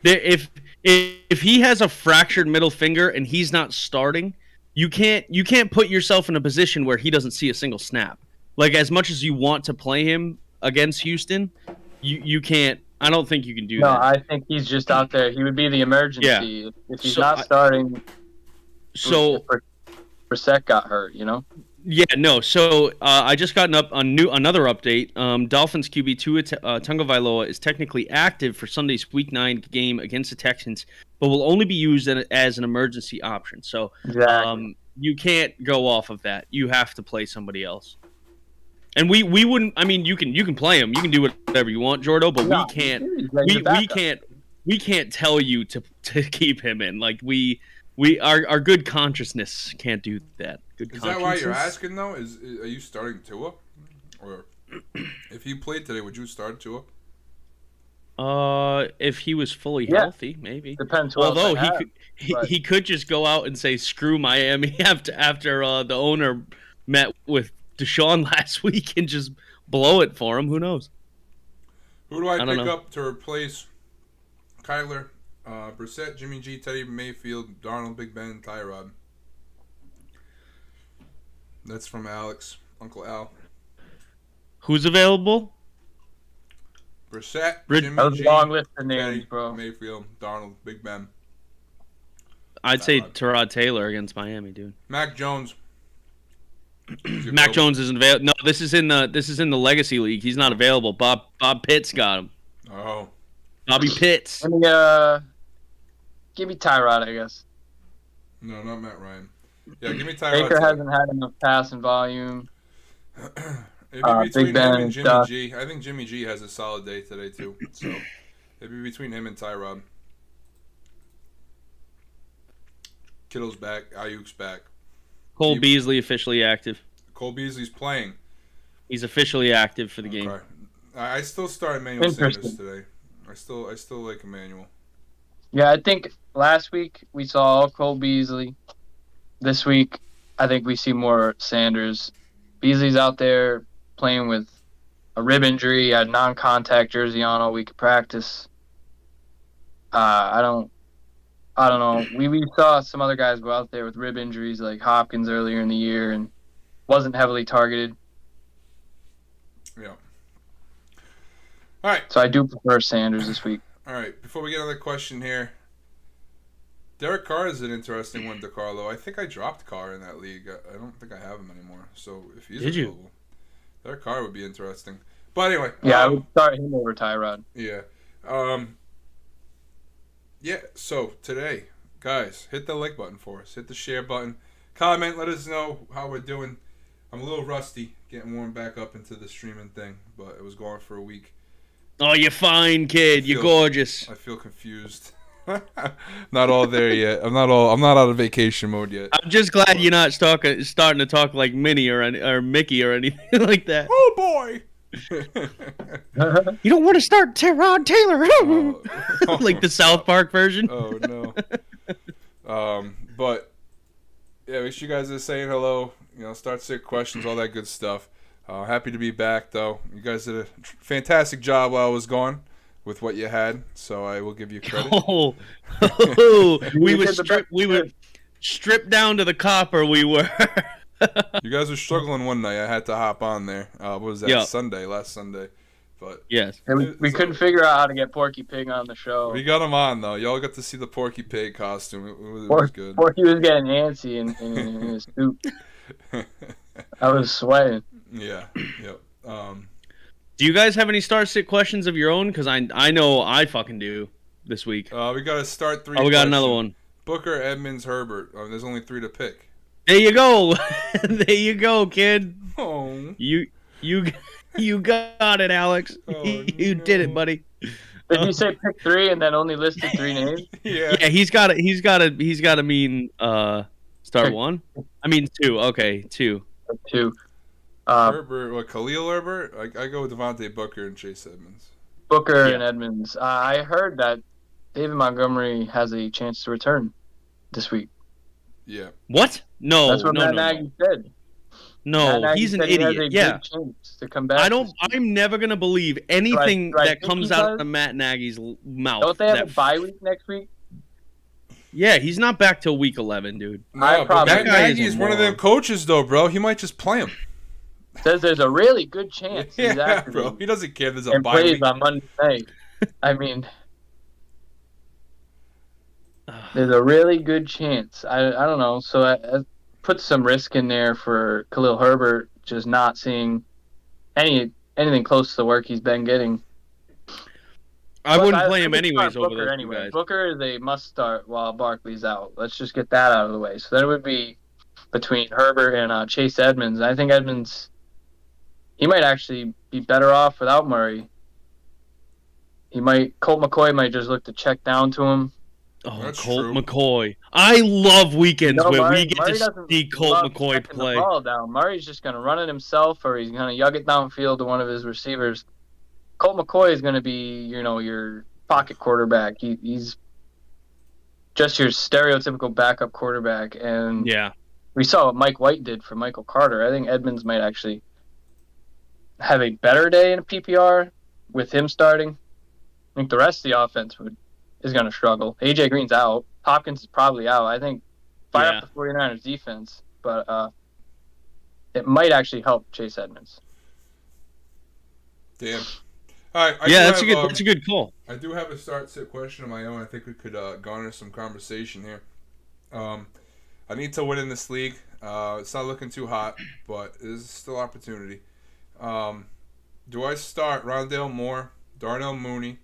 If he has a fractured middle finger and he's not starting, you can't put yourself in a position where he doesn't see a single snap. Like, as much as you want to play him against Houston, you can't. I don't think you can do that. No, I think he's just out there. He would be the emergency. Yeah. If he's not starting. So Brissett got hurt, you know? Yeah, no. So I just got another update. Dolphins QB Tua Tagovailoa is technically active for Sunday's Week 9 game against the Texans, but will only be used as an emergency option. So you can't go off of that. You have to play somebody else. And we wouldn't. I mean, you can play him. You can do whatever you want, Jordo. But we can't. We can't tell you to keep him in. Like our good consciousness can't do that. Is that why you're asking though? Are you starting Tua, or if you played today, would you start Tua? If he was fully healthy, maybe. Depends. Although he could just go out and say screw Miami after the owner met with Deshaun last week and just blow it for him. Who knows? Who do I pick up to replace Kyler? Brissett, Jimmy G, Teddy Mayfield, Darnold, Big Ben, Tyrod. That's from Alex, Uncle Al. Who's available? Brissett, Jimmy that was G, a long list of names, Teddy, bro. Mayfield, Darnold, Big Ben. I'd say Tyrod Taylor against Miami, dude. Mac Jones. Mac Jones isn't available. No, this is in the Legacy League. He's not available. Bob Pitts got him. Oh. Bobby Pitts. Give me Tyrod, I guess. No, not Matt Ryan. Yeah, give me Tyrod. Baker hasn't had enough passing volume. Between him and Jimmy G. I think Jimmy G has a solid day today too. So maybe between him and Tyrod. Kittle's back. Ayuk's back. Cole Beasley officially active. Cole Beasley's playing. He's officially active for the game. I still start Emmanuel Sanders today. I still like Emmanuel. Yeah, I think last week we saw all Cole Beasley. This week, I think we see more Sanders. Beasley's out there playing with a rib injury. He had non-contact jersey on all week of practice. I don't know. We saw some other guys go out there with rib injuries, like Hopkins earlier in the year, and wasn't heavily targeted. Yeah. All right. So I do prefer Sanders this week. All right. Before we get another question here, Derek Carr is an interesting one, DeCarlo. I think I dropped Carr in that league. I don't think I have him anymore. So if he's available, Derek Carr would be interesting. But anyway. Yeah, I would start him over Tyrod. Yeah. Yeah, so today, guys, hit the like button for us. Hit the share button. Comment, let us know how we're doing. I'm a little rusty, getting warmed back up into the streaming thing, but it was going for a week. Oh, you're fine, kid. You're gorgeous. I feel confused. Not all there yet. I'm not out of vacation mode yet. I'm just glad you're not starting to talk like Minnie or Mickey or anything like that. Oh boy. You don't want to start Tyrod Taylor. Like the South Park version. Oh no. But yeah, make sure you guys are saying hello. Start sick questions, all that good stuff. Happy to be back though. You guys did a fantastic job while I was gone with what you had, so I will give you credit. stripped down to the copper we were. You guys were struggling one night. I had to hop on there. What was that? Yep. Last Sunday. But yes. We couldn't figure out how to get Porky Pig on the show. We got him on, though. Y'all got to see the Porky Pig costume. It was good. Porky was getting antsy in his suit. I was sweating. Yeah. Yep. Do you guys have any start-sit questions of your own? Because I know I fucking do this week. We got to start 3. Oh, we got another one. Booker, Edmonds, Herbert. There's only 3 to pick. There you go. There you go, kid. Oh. You got it, Alex. You did it, buddy. Did you say pick 3 and then only listed 3 names? Yeah. Yeah, he's got to mean start 1. I mean 2. Okay, 2. 2. Herbert, Khalil Herbert? I go with Devontae Booker and Chase Edmonds. Booker and Edmonds. I heard that David Montgomery has a chance to return this week. Yeah. What? No. That's what Matt Nagy said. No, he's an idiot. Yeah. Chance to come back. I'm never gonna believe anything that comes out of Matt Nagy's mouth. Don't they have a bye week next week? Yeah, he's not back till week 11, dude. No, but Matt Nagy is one of them coaches, though, bro. He might just play him. Says there's a really good chance. Yeah, bro. He doesn't care. There's a and bye plays week on Monday night. I mean, there's a really good chance. I don't know. So I put some risk in there for Khalil Herbert, just not seeing anything close to the work he's been getting. I wouldn't play him anyways over those two guys. Booker is a must start while Barkley's out. Let's just get that out of the way. So then it would be between Herbert and Chase Edmonds. I think Edmonds, he might actually be better off without Murray. Colt McCoy might just look to check down to him. Oh, that's Colt true. McCoy. I love weekends where we get Murray to see Colt McCoy play. The ball down. Murray's just going to run it himself, or he's going to yug it downfield to one of his receivers. Colt McCoy is going to be, your pocket quarterback. He's just your stereotypical backup quarterback. And we saw what Mike White did for Michael Carter. I think Edmonds might actually have a better day in a PPR with him starting. I think the rest of the offense is going to struggle. AJ Green's out. Hopkins is probably out. I think fire up the 49ers defense, but it might actually help Chase Edmonds. Damn. All right, that's a good call. I do have a start-sit question of my own. I think we could garner some conversation here. I need to win in this league. It's not looking too hot, but there's still opportunity. Do I start Rondale Moore, Darnell Mooney,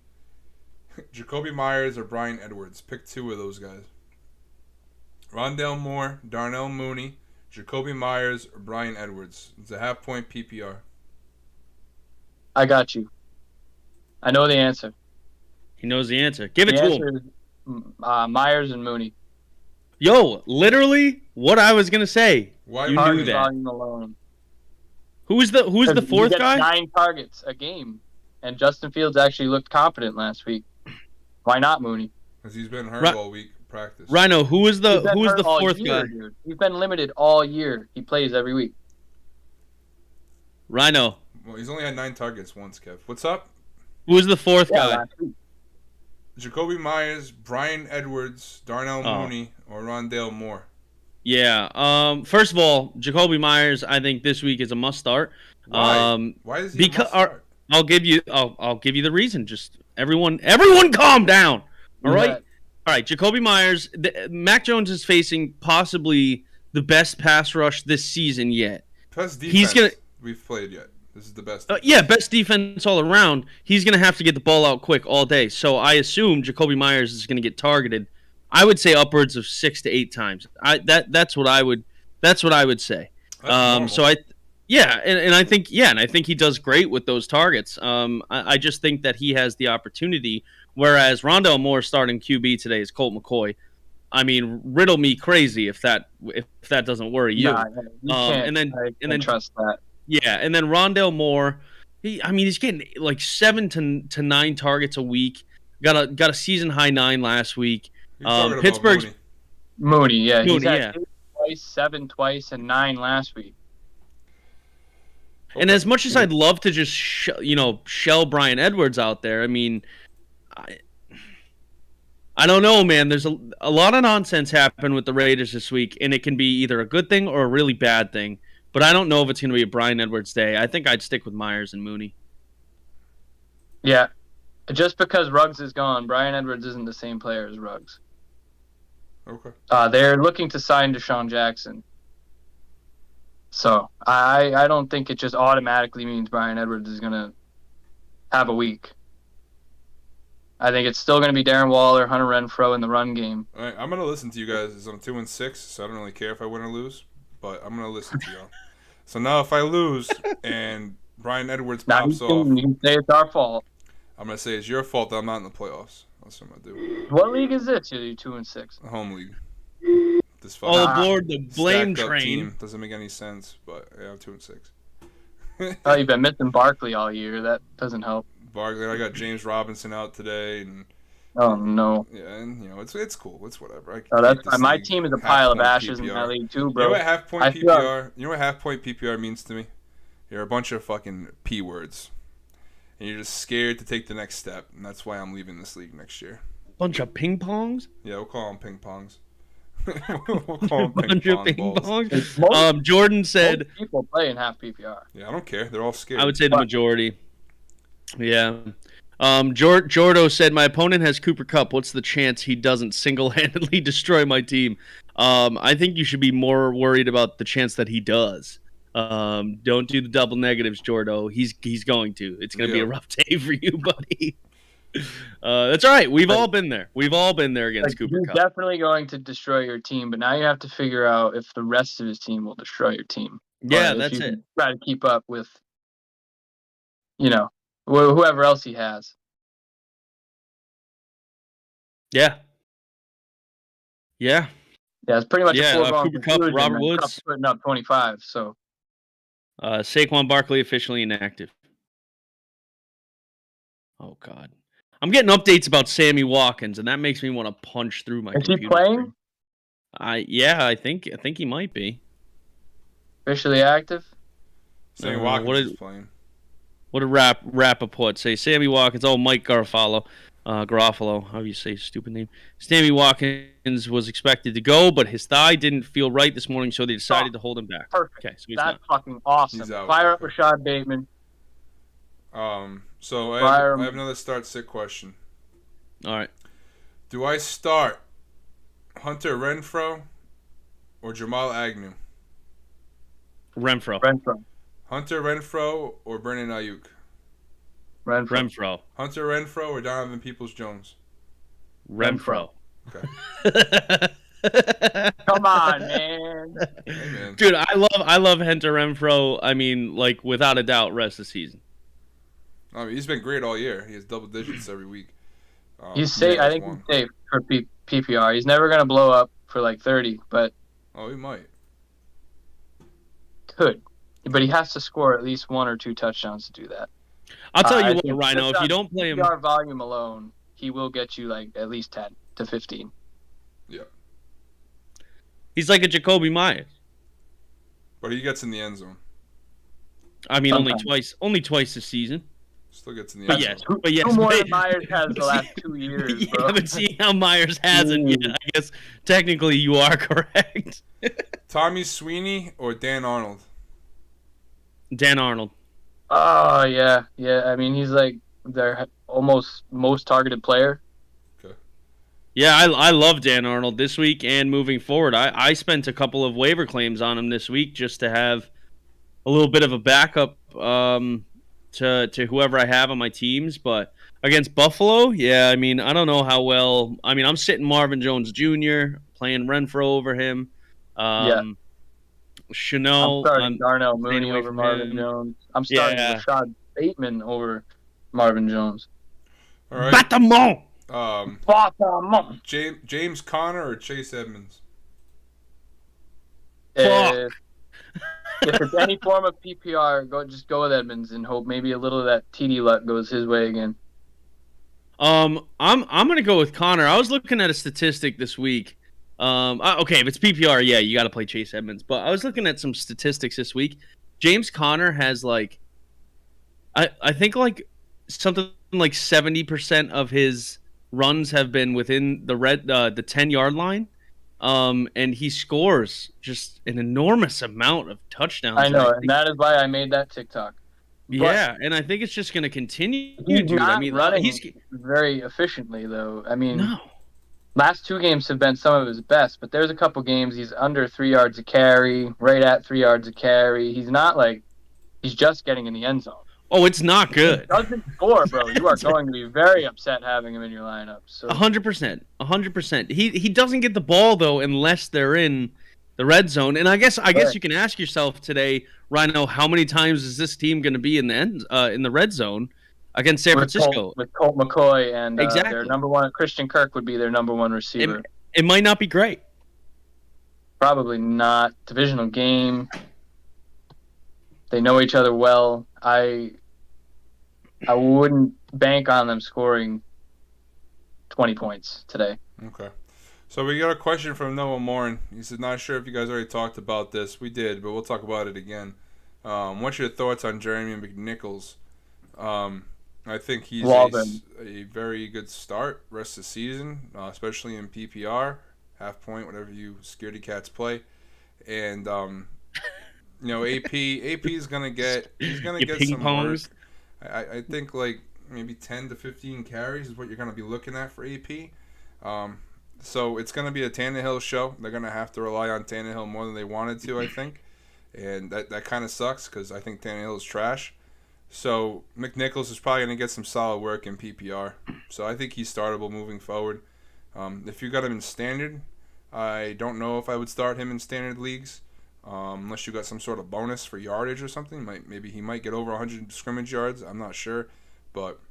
Jacoby Myers, or Bryan Edwards? Pick 2 of those guys. Rondale Moore, Darnell Mooney, Jacoby Myers, or Bryan Edwards. It's a half-point PPR. I got you. I know the answer. He knows the answer. Give it to him. Is, Myers and Mooney. Yo, literally what I was gonna say. Why you knew that? Alone. Who's the fourth guy? 9 targets a game, and Justin Fields actually looked competent last week. Why not Mooney? Because he's been hurt all week in practice. Ryno, who is the fourth guy? Dude. He's been limited all year. He plays every week. Ryno. Well, he's only had 9 targets once, Kev. What's up? Who is the fourth guy? Jacoby Myers, Bryan Edwards, Darnell Mooney, or Rondale Moore. Yeah. First of all, Jacoby Myers, I think this week is a must start. Why? Why is he a must start? I'll give you the reason. Just everyone calm down. All right. All right. Jacoby Myers. Mac Jones is facing possibly the best pass rush this season yet. Best defense we've played yet. This is the best. Best defense all around. He's going to have to get the ball out quick all day. So I assume Jacoby Myers is going to get targeted. I would say upwards of 6 to 8 times. That's what I would say. So I think he does great with those targets. I just think that he has the opportunity. Whereas Rondale Moore starting QB today is Colt McCoy. I mean, riddle me crazy if that doesn't worry you. And then trust that. Yeah, and then Rondale Moore, he's getting like 7 to 9 targets a week. Got a season high 9 last week. Pittsburgh's Mooney, yeah. He's had 8 twice, 7 twice, and 9 last week. And as much as I'd love to just shell Bryan Edwards out there, I mean, I don't know, man. There's a lot of nonsense happened with the Raiders this week, and it can be either a good thing or a really bad thing. But I don't know if it's going to be a Bryan Edwards day. I think I'd stick with Myers and Mooney. Yeah. Just because Ruggs is gone, Bryan Edwards isn't the same player as Ruggs. Okay. They're looking to sign Deshaun Jackson. So I don't think it just automatically means Bryan Edwards is going to have a week. I think it's still going to be Darren Waller, Hunter Renfro in the run game. All right, I'm going to listen to you guys. I'm 2-6, so I don't really care if I win or lose, but I'm going to listen to y'all. So now if I lose and Bryan Edwards pops off, you can say it's our fault. I'm going to say it's your fault that I'm not in the playoffs. That's what I'm going to do. What league is this? You're 2-6. The home league. This All aboard the blame train. Team. Doesn't make any sense, but yeah, I'm 2-6. Oh, you've been missing Barkley all year. That doesn't help. Barkley, I got James Robinson out today, and oh no. Yeah, and it's cool. It's whatever. My team is a pile of ashes in that league too, bro. You know what half point PPR? You know what half point PPR means to me? You're a bunch of fucking P words, and you're just scared to take the next step, and that's why I'm leaving this league next year. Bunch of ping pongs? Yeah, we'll call them ping pongs. We'll call them ping pongs. Jordan said most people play in half PPR. Yeah, I don't care. They're all scared. I would say the majority. Yeah. Jordo said, my opponent has Cooper Kupp. What's the chance he doesn't single-handedly destroy my team? I think you should be more worried about the chance that he does. Don't do the double negatives, Jordo. He's going to. It's going to be a rough day for you, buddy. That's all right. We've all been there. We've all been there against Cooper Kupp. He's definitely going to destroy your team, but now you have to figure out if the rest of his team will destroy your team. Yeah, that's it. Try to keep up with, whoever else he has. Yeah. Yeah, it's pretty much a foregone Cooper Kupp, Robert Woods. Kupp's putting up 25, so. Saquon Barkley officially inactive. Oh, God. I'm getting updates about Sammy Watkins, and that makes me want to punch through my computer. Is he playing? I think he might be. Officially active? Sammy Watkins is playing. What did Rappaport say? Sammy Watkins. Oh, Mike Garofalo. How do you say his stupid name? Sammy Watkins was expected to go, but his thigh didn't feel right this morning, so they decided to hold him back. Perfect. Okay, so that's fucking awesome. Fire up Rashad Bateman. So I have another start-sit question. All right. Do I start Hunter Renfro or Jamal Agnew? Renfro. Hunter Renfro or Brandon Ayuk? Renfro. Hunter Renfro or Donovan Peoples-Jones? Renfro. Okay. Come on, man. Hey, man. Dude, I love Hunter Renfro. I mean, like, without a doubt, rest of the season. I mean, he's been great all year. He has double digits every week. He's safe. I think he's safe for PPR. He's never going to blow up for like 30, but... Oh, he might. Could. But he has to score at least 1 or 2 touchdowns to do that. I'll tell you what, Ryno, if you don't play him... PPR volume alone, he will get you like at least 10 to 15. Yeah. He's like a Jacoby Myers. But he gets in the end zone. I mean, only twice this season. Still gets in the end zone. But yes. Two more than Myers has the last 2 years, bro. Yeah, but seeing how Myers hasn't yet, I guess technically you are correct. Tommy Sweeney or Dan Arnold? Dan Arnold. Oh, yeah. I mean, he's like their almost most targeted player. Okay. Yeah, I love Dan Arnold this week and moving forward. I spent a couple of waiver claims on him this week just to have a little bit of a backup to whoever I have on my teams. But against Buffalo, yeah, I mean, I don't know how well. I mean, I'm sitting Marvin Jones Jr., playing Renfro over him. Chanel. I'm starting Darnell Mooney over Marvin Jones. I'm starting Rashad Bateman over Marvin Jones. All right. Batamon. James Conner or Chase Edmonds? If it's any form of PPR, just go with Edmonds and hope maybe a little of that TD luck goes his way again. I'm gonna go with Conner. I was looking at a statistic this week. Okay, if it's PPR, yeah, you got to play Chase Edmonds. But I was looking at some statistics this week. James Conner has I think like something like 70% of his runs have been within the 10-yard line. And he scores just an enormous amount of touchdowns. I know, and that is why I made that TikTok. Yeah, and I think it's just going to continue, He's dude. not I mean, running very efficiently, though. I mean, no. Last 2 games have been some of his best, but there's a couple games he's under 3 yards a carry, right at 3 yards a carry. He's not like he's just getting in the end zone. Oh, it's not good. If he doesn't score, bro, you are going to be very upset having him in your lineup. So 100%, 100%. He doesn't get the ball though unless they're in the red zone. And I guess you can ask yourself today, Ryno, how many times is this team going to be in the red zone against San Francisco with Colt McCoy and exactly. Their number one Christian Kirk would be their number one receiver. It might not be great. Probably not. Divisional game. They know each other well. I wouldn't bank on them scoring 20 points today. Okay. So we got a question from Noah Morin. He said, not sure if you guys already talked about this. We did, but we'll talk about it again. What's your thoughts on Jeremy Mcnichols? I think he's a very good start rest of the season, especially in PPR, half point, whatever you scaredy cats play. And, AP is going to get some work. I think like maybe 10 to 15 carries is what you're going to be looking at for AP. So it's going to be a Tannehill show. They're going to have to rely on Tannehill more than they wanted to, I think. And that kind of sucks because I think Tannehill is trash. So Mcnichols is probably going to get some solid work in PPR. So I think he's startable moving forward. If you got him in standard, I don't know if I would start him in standard leagues. Unless you got some sort of bonus for yardage or something. Maybe he might get over 100 scrimmage yards. I'm not sure. But,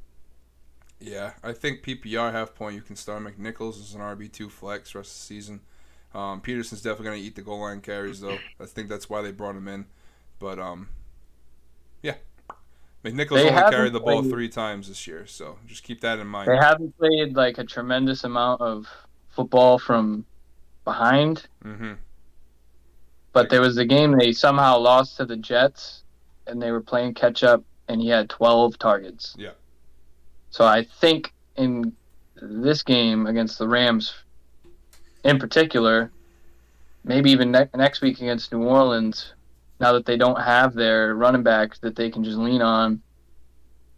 yeah, I think PPR half point you can start Mcnichols as an RB2 flex rest of the season. Peterson's definitely going to eat the goal line carries, though. I think that's why they brought him in. But, yeah. Mcnichols only carried the ball 3 times this year, so just keep that in mind. They haven't played, like, a tremendous amount of football from behind. Mm-hmm. But there was a game they somehow lost to the Jets, and they were playing catch-up, and he had 12 targets. Yeah. So I think in this game against the Rams in particular, maybe even next week against New Orleans, now that they don't have their running back that they can just lean on,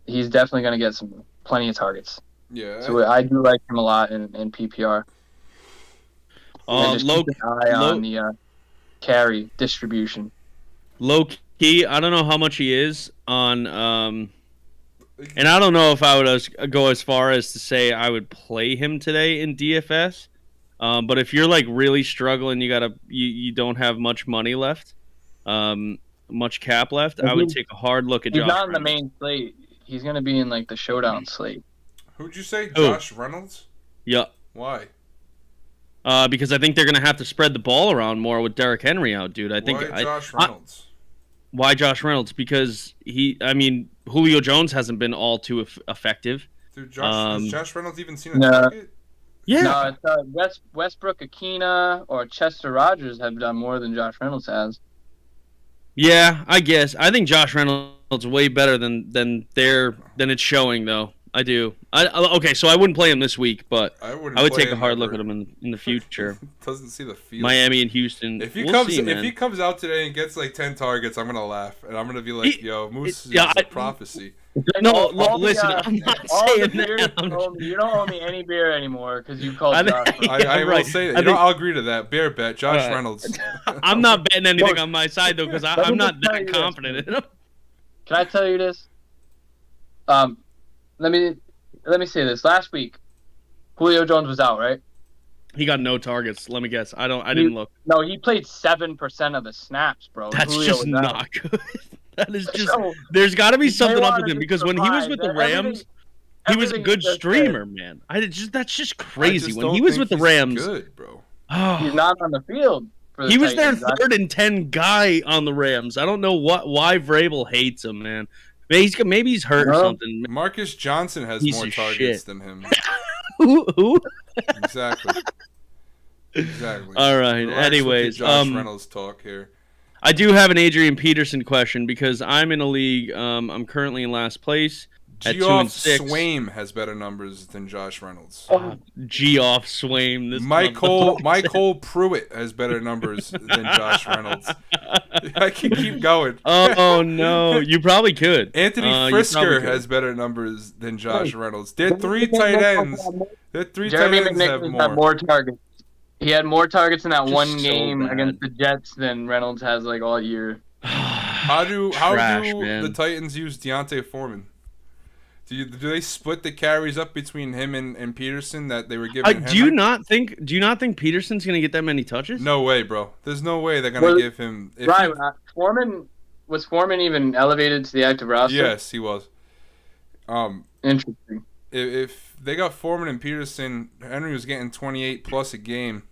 he's definitely going to get plenty of targets. Yeah. So I do like him a lot in PPR. And just keep an eye on the carry distribution. Low key, I don't know how much he is on, and I don't know if I would go as far as to say I would play him today in DFS. But if you're like really struggling, you don't have much money left, much cap left, I would take a hard look at Josh He's not in the Reynolds. main slate. He's going to be in like the showdown slate. Who'd you say? Josh Reynolds? Yeah. Why? Because I think they're going to have to spread the ball around more with Derrick Henry out, dude. Why Josh Reynolds? Why Josh Reynolds? Because Julio Jones hasn't been all too effective. Dude, has Josh Reynolds even seen a target? Yeah. No, it's Westbrook Akina or Chester Rogers have done more than Josh Reynolds has. Yeah, I guess. I think Josh Reynolds way better than it's showing, though. I do. Okay, so I wouldn't play him this week, but I would take a hard look at him in the future. Doesn't see the field. Miami and Houston. If he comes out today and gets like 10 targets, I'm gonna laugh and I'm gonna be like, "Yo, Moose is a prophecy." No, listen, I'm not saying that. You don't owe me any beer anymore because you called Josh. I will say that. I'll agree to that. Bear bet, Josh Reynolds. I'm not betting anything on my side though because I'm not that confident in him. Can I tell you this? Let me say this. Last week, Julio Jones was out, right? He got no targets. Let me guess. I didn't look. No, he played 7% of the snaps, bro. That's just not good. That is just. There's got to be something up with him because when he was with the Rams, he was a good streamer, man. That's just crazy. When he was with the Rams, good, bro. He's not on the field. He was their 3rd and 10 guy on the Rams. I don't know why Vrabel hates him, man. Maybe he's hurt or something. Marcus Johnson has more targets than him. Who? Exactly. All right. Anyways, Josh Reynolds talk here. I do have an Adrian Peterson question because I'm in a league. I'm currently in last place. Geoff Swaim has better numbers than Josh Reynolds. Geoff Swaim. This Michael Pruitt has better numbers than Josh Reynolds. I can keep going. Oh no, you probably could. Anthony Frisker has better numbers than Josh Reynolds. They're 3 tight ends. Jeremy Mcnichols had more targets. He had more targets in that one so game bad. against the Jets than Reynolds has like all year. How do the Titans use Deontay Foreman? Do they split the carries up between him and Peterson that they were giving him? Do you not think Peterson's gonna get that many touches? No way, bro. There's no way they're gonna give him. Was Foreman even elevated to the active roster? Yes, he was. Interesting. If they got Foreman and Peterson, Henry was getting 28 plus a game.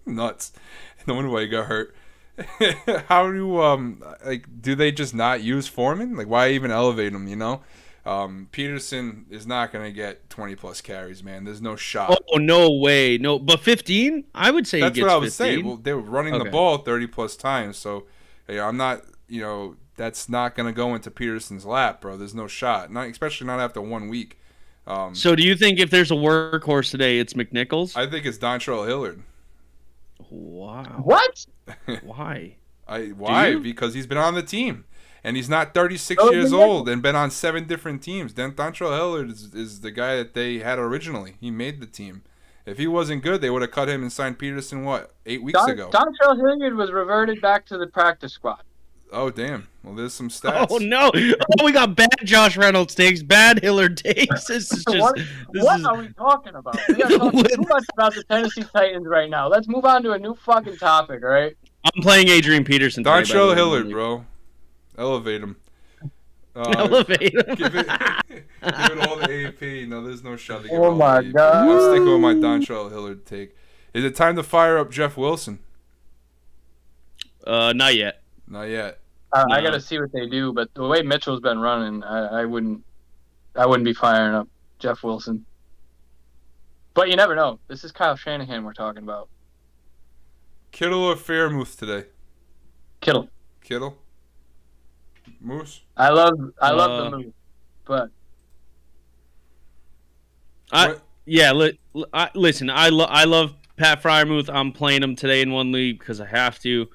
Nuts. No wonder why he got hurt. How do they just not use Foreman? Like, why even elevate him? You know. Peterson is not going to get 20 plus carries, man. There's no shot. Oh, no way. No, but 15? I would say that's he gets what I was 15. saying. Well, they were running the ball 30 plus times, so I'm not, that's not going to go into Peterson's lap, bro. There's no shot. Especially not after 1 week. So do you think if there's a workhorse today, it's Mcnichols? I think it's Dontrell Hilliard. Wow. What? Why? Why? Because he's been on the team. And he's not 36 years old and been on 7 different teams. Then Dontrell Hilliard is the guy that they had originally. He made the team. If he wasn't good, they would have cut him and signed Peterson, 8 weeks ago? Dontrell Hilliard was reverted back to the practice squad. Oh, damn. Well, there's some stats. Oh, no. Oh, we got bad Josh Reynolds takes, bad Hilliard takes. This is just... What are we talking about? We are talking too much about the Tennessee Titans right now. Let's move on to a new fucking topic, all right? I'm playing Adrian Peterson today. Dontrell Hilliard, bro. Elevate him. Elevate him. Give it all the AP. No, there's no shot to give it Oh, all my the AP. God. I'm sticking with my Dontrell Hilliard take. Is it time to fire up Jeff Wilson? Not yet. Not yet. I got to see what they do, but the way Mitchell's been running, I wouldn't be firing up Jeff Wilson. But you never know. This is Kyle Shanahan we're talking about. Kittle or Fairmouth today? Kittle. Moose? I love the move, but listen. I love Pat Freiermuth. I'm playing him today in one league because I have to.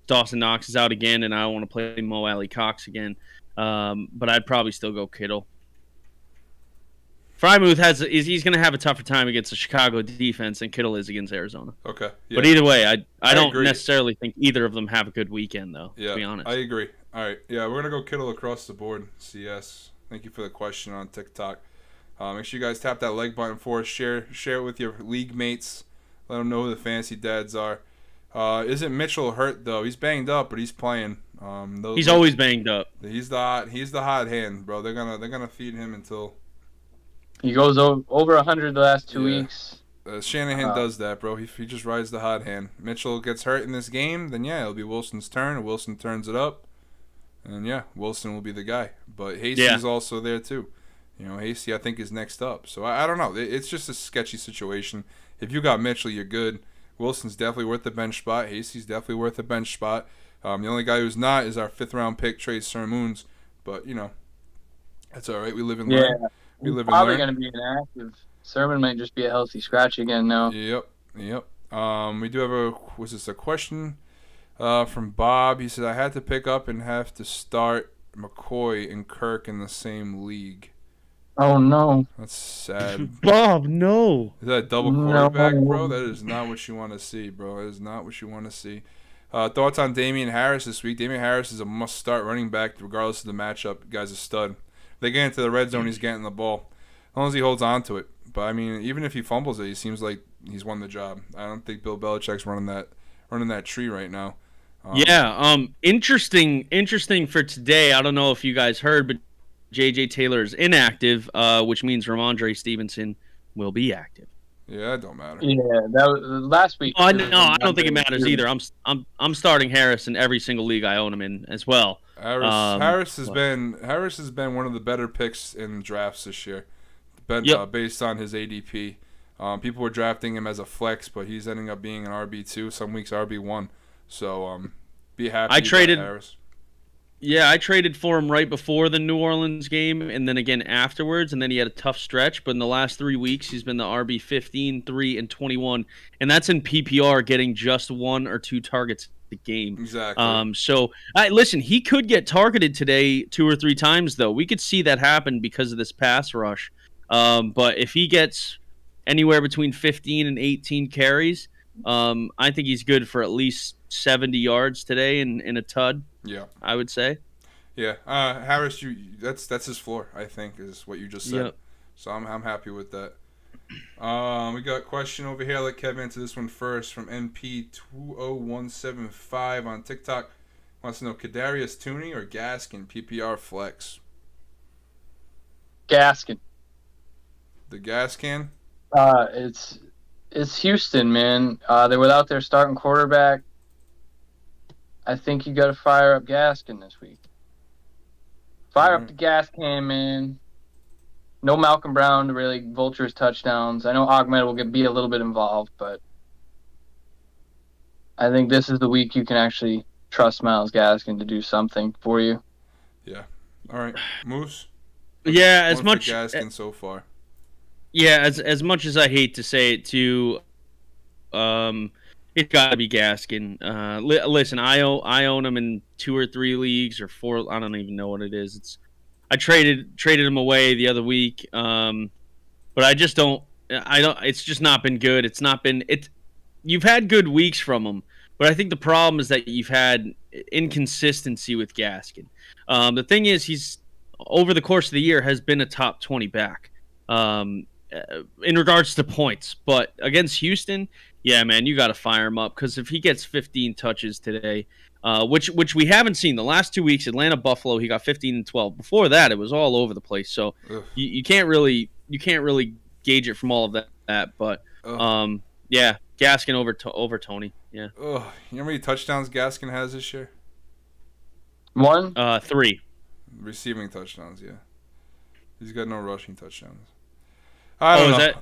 Dawson Knox is out again, and I don't want to play Mo Alley Cox again. But I'd probably still go Kittle. Freiermuth he's going to have a tougher time against the Chicago defense than Kittle is against Arizona. Okay. Yeah. But either way, I don't agree. necessarily think either of them have a good weekend, though, Yeah, to be honest. I agree. All right. Yeah, we're going to go Kittle across the board. CS. Thank you for the question on TikTok. Make sure you guys tap that like button for us. Share it with your league mates. Let them know who the fantasy dads are. Isn't Mitchell hurt, though? He's banged up, but he's playing. He's always banged up. He's the hot hand, bro. They're gonna feed him until he goes over 100 the last 2 weeks. Shanahan does that, bro. He just rides the hot hand. Mitchell gets hurt in this game, then it'll be Wilson's turn. And Wilson turns it up, and Wilson will be the guy. But Hasty's also there too. Hasty I think is next up. So I don't know. It's just a sketchy situation. If you got Mitchell, you're good. Wilson's definitely worth the bench spot. Hasty's definitely worth the bench spot. The only guy who's not is our 5th round pick, Trey Sermons. But that's all right. We live and learn. We live and learn. Probably going to be inactive. Sermon might just be a healthy scratch again now. Yep. We do have a question from Bob. He said, I had to pick up and have to start McCoy and Kirk in the same league. Oh, no. That's sad. Bob, no. Is that a double quarterback, bro? That is not what you want to see, bro. That is not what you want to see. Thoughts on Damien Harris this week? Damien Harris is a must-start running back regardless of the matchup. The guy's a stud. If they get into the red zone, he's getting the ball. As long as he holds on to it. But, I mean, even if he fumbles it, he seems like he's won the job. I don't think Bill Belichick's running that tree right now. Interesting for today. I don't know if you guys heard, but J.J. Taylor is inactive, which means Ramondre Stevenson will be active. Yeah, it don't matter. Yeah, that was last week. Oh, no, I don't think it matters either. I'm starting Harris in every single league I own him in as well. Harris has been one of the better picks in drafts this year, based on his ADP. People were drafting him as a flex, but he's ending up being an RB2. Some weeks RB1. So be happy. I traded Harris. Yeah, I traded for him right before the New Orleans game and then again afterwards, and then he had a tough stretch. But in the last 3 weeks, he's been the RB 15, 3, and 21. And that's in PPR, getting just 1 or 2 targets a game. Exactly. Listen, he could get targeted today 2 or 3 times, though. We could see that happen because of this pass rush. But if he gets anywhere between 15 and 18 carries, I think he's good for at least 70 yards today in a tud. Yeah, I would say. Yeah, Harris, that's his floor. I think is what you just said. Yep. So I'm happy with that. We got a question over here. I'll let Kev answer this one first from NP20175 on TikTok. Wants to know Kadarius Toney or Gaskin PPR flex. Gaskin. The Gaskin. It's Houston, man. They're without their starting quarterback. I think you got to fire up Gaskin this week. Fire up the gas can, man. No Malcolm Brown to really vulture his touchdowns. I know Ahmed will be a little bit involved, but I think this is the week you can actually trust Myles Gaskin to do something for you. Yeah. All right, Moose. Yeah, as much Gaskin so far. Yeah, as much as I hate to say it too, it's got to be Gaskin. Listen, I own him in 2 or 3 leagues or 4. I don't even know what it is. I traded him away the other week, but I just don't. It's just not been good. It's not been. You've had good weeks from him, but I think the problem is that you've had inconsistency with Gaskin. The thing is, he's over the course of the year has been a top 20 back in regards to points, but against Houston. Yeah, man, you got to fire him up because if he gets 15 touches today, which we haven't seen the last 2 weeks, Atlanta, Buffalo, he got 15 and 12. Before that, it was all over the place. So you can't really gauge it from all of that. But yeah, Gaskin over Toney. Yeah. You know how many touchdowns Gaskin has this year? 1. 3 receiving touchdowns. Yeah, he's got no rushing touchdowns. I don't know.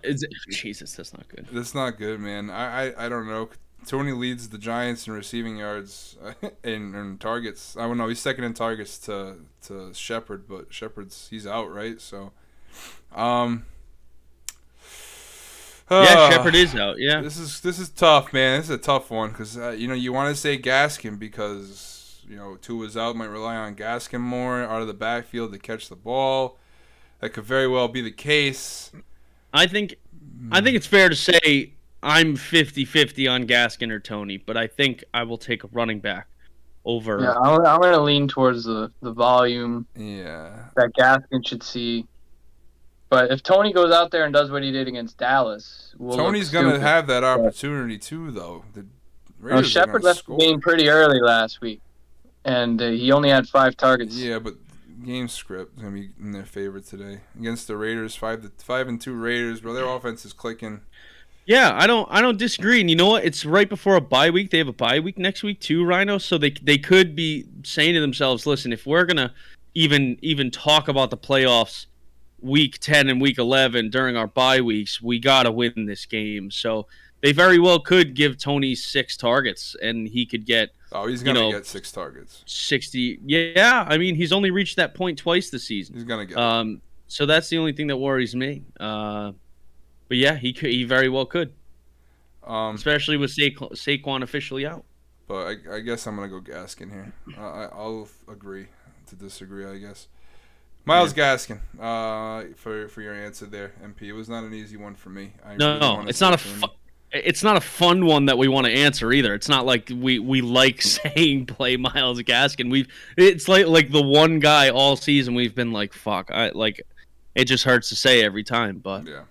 Jesus, that's not good. That's not good, man. I don't know. Toney leads the Giants in receiving yards and targets. I don't know. He's second in targets to Shepard, but he's out, right? So, yeah, Shepard is out. Yeah, this is tough, man. This is a tough one because you want to say Gaskin because Tua's out, might rely on Gaskin more out of the backfield to catch the ball. That could very well be the case. I think it's fair to say I'm 50-50 on Gaskin or Toney, but I think I will take a running back over. Yeah, I'm going to lean towards the volume that Gaskin should see. But if Toney goes out there and does what he did against Dallas, Toney's going to have that opportunity too, though. Shepard left the game pretty early last week, and he only had 5 targets. Yeah, but game script is gonna be in their favor today against the Raiders. 5-2 Raiders, bro. Their offense is clicking. Yeah, I don't disagree. And you know what? It's right before a bye week. They have a bye week next week too, Ryno. So they could be saying to themselves, "Listen, if we're gonna even talk about the playoffs, week 10 and week 11 during our bye weeks, we gotta win this game." So they very well could give Toney 6 targets, and he could get. Oh, he's going to get 6 targets. 60. Yeah, I mean, he's only reached that point twice this season. He's going to get so that's the only thing that worries me. But yeah, he very well could. Especially with Saquon officially out. But I guess I'm going to go Gaskin here. I'll agree to disagree, I guess. Myles Gaskin, for your answer there, MP. It was not an easy one for me. It's not a fun one that we want to answer either. It's not like we like saying play Myles Gaskin. It's like the one guy all season we've been like fuck. It just hurts to say every time, but yeah,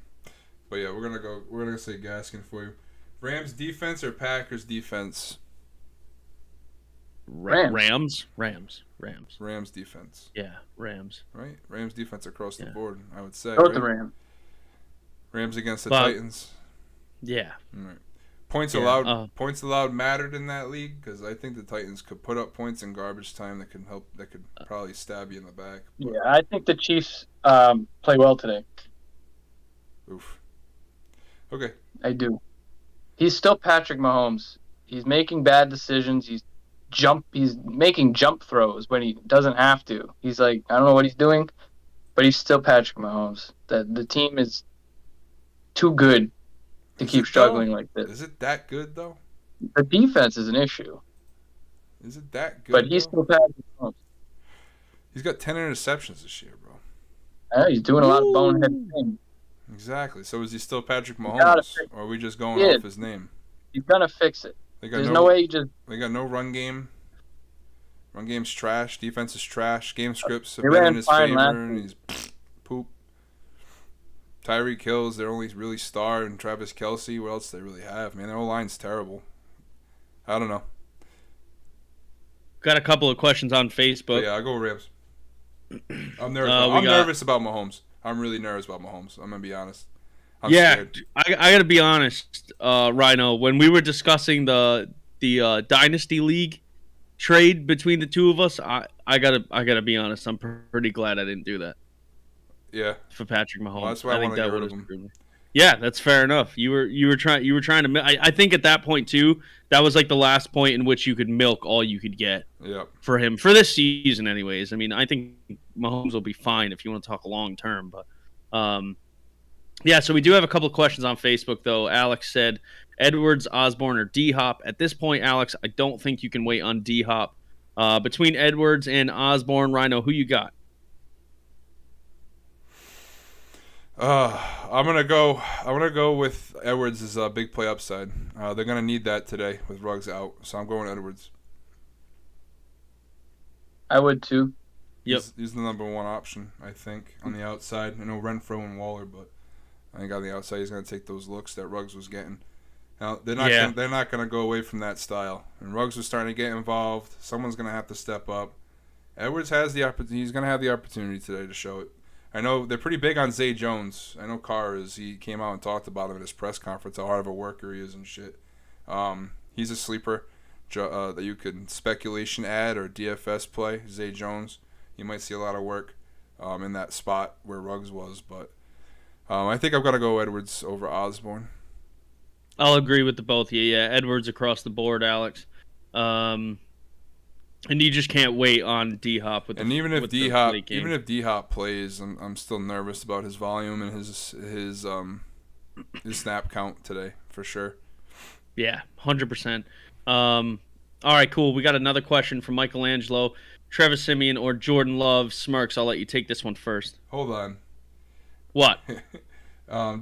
we're gonna say Gaskin for you. Rams defense or Packers defense? Rams defense. Yeah, Rams. Right, Rams defense across the board. I would say. Both the Rams. Rams against the Titans. Yeah. All right. Points allowed mattered in that league because I think the Titans could put up points in garbage time that could probably stab you in the back. But. Yeah, I think the Chiefs play well today. Oof. Okay. I do. He's still Patrick Mahomes. He's making bad decisions. He's He's making jump throws when he doesn't have to. He's like, I don't know what he's doing, but he's still Patrick Mahomes. The team is too good to keep struggling like this. Is it that good though? The defense is an issue. Is it that good? But he's still Patrick Mahomes. He's got 10 interceptions this year, bro. Yeah, he's doing a lot of bonehead things. Exactly. So is he still Patrick Mahomes, or are we just going off his name? He's gonna fix it. There's no way he just. They got no run game. Run game's trash. Defense is trash. Game scripts have been in his favor, and he's poop. Tyreek Hill's their only really star, and Travis Kelce. What else do they really have? Man, their whole line's terrible. I don't know. Got a couple of questions on Facebook. But yeah, I'll go Rams. I'm nervous. I'm nervous about Mahomes. I'm really nervous about Mahomes. I'm gonna be honest. I'm scared. I gotta be honest, Ryno. When we were discussing the Dynasty League trade between the two of us, I gotta be honest. I'm pretty glad I didn't do that. Yeah. For Patrick Mahomes, Well, that's why I think that would have him. Yeah, that's fair enough. You were trying to. I think at that point too, that was like the last point in which you could milk all you could get. Yep. For him for this season, anyways. I mean, I think Mahomes will be fine if you want to talk long term, but yeah. So we do have a couple of questions on Facebook though. Alex said Edwards, Osborne, or D Hop. At this point, Alex, I don't think you can wait on D Hop. Between Edwards and Osborne, Ryno, who you got? I'm gonna go with Edwards' big play upside. They're gonna need that today with Ruggs out, so I'm going Edwards. I would too. Yep. He's the number one option, I think, on the outside. I know Renfro and Waller, but I think on the outside he's gonna take those looks that Ruggs was getting. Now they're not gonna go away from that style. And Ruggs was starting to get involved. Someone's gonna have to step up. Edwards has the opportunity. He's gonna have the opportunity today to show it. I know they're pretty big on Zay Jones. I know Carr is. He came out and talked about him at his press conference, how hard of a worker he is and shit. He's a sleeper that you could speculation add or DFS play. Zay Jones. You might see a lot of work in that spot where Ruggs was. But I think I've got to go Edwards over Osborne. I'll agree with the both of you. Yeah, Edwards across the board, Alex. And you just can't wait on D Hop with. And even if D Hop plays, I'm still nervous about his volume and his snap count today for sure. Yeah, 100%. All right, cool. We got another question from Michelangelo. Trevor Siemian or Jordan Love? Smirks, I'll let you take this one first. Hold on. What?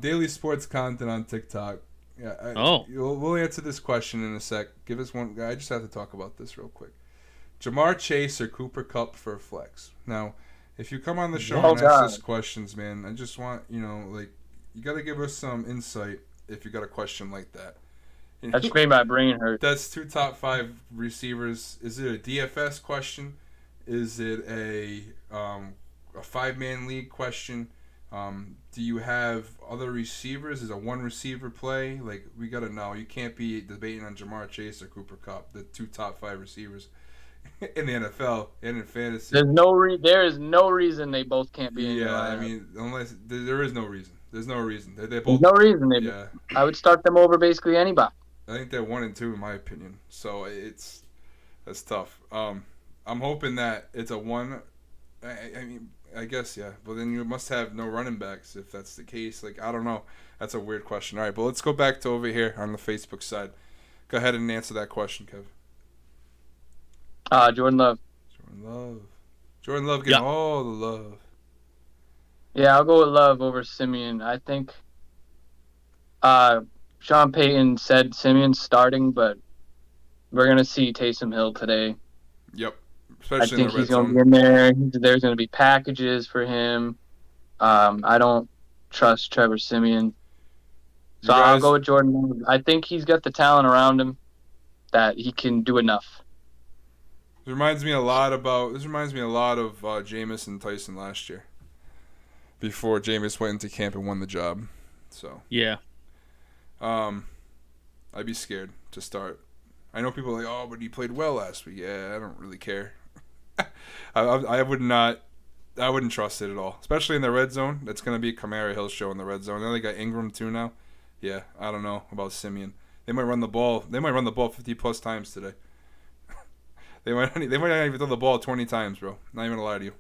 Daily sports content on TikTok. Yeah. We'll answer this question in a sec. Give us one. I just have to talk about this real quick. Jamar Chase or Cooper Kupp for a flex. Now, if you come on the show and ask us questions, man, I just want, you got to give us some insight if you got a question like that. That just made my brain hurt. That's two top 5 receivers. Is it a DFS question? Is it a 5-man league question? Do you have other receivers? Is a one receiver play? Like, we got to know. You can't be debating on Jamar Chase or Cooper Kupp, the two top 5 receivers in the NFL and in fantasy. There is no reason they both can't be in your lineup. I mean, unless there is no reason. There's no reason. They There's both. no reason. I would start them over basically anybody. I think they're 1 and 2 in my opinion. So that's tough. I'm hoping that it's a 1. I mean, I guess yeah. But then you must have no running backs if that's the case. Like, I don't know. That's a weird question. All right, but let's go back to over here on the Facebook side. Go ahead and answer that question, Kev. Jordan Love. Jordan Love getting all the love. Yeah, I'll go with Love over Siemian. I think Sean Payton said Simeon's starting, but we're going to see Taysom Hill today. Yep. Especially I think he's going to be in there. There's going to be packages for him. I don't trust Trevor Siemian. So I'll go with Jordan Love. I think he's got the talent around him that he can do enough. This reminds me a lot of Jameis and Tyson last year. Before Jameis went into camp and won the job. So yeah. I'd be scared to start. I know people are like, oh, but he played well last week. Yeah, I don't really care. I wouldn't trust it at all, especially in the red zone. It's going to be a Kamara Hill show in the red zone. Then they got Ingram too now. Yeah, I don't know about Siemian. They might run the ball. 50 plus times today. They might not even throw the ball 20 times, bro. Not even gonna lie to you.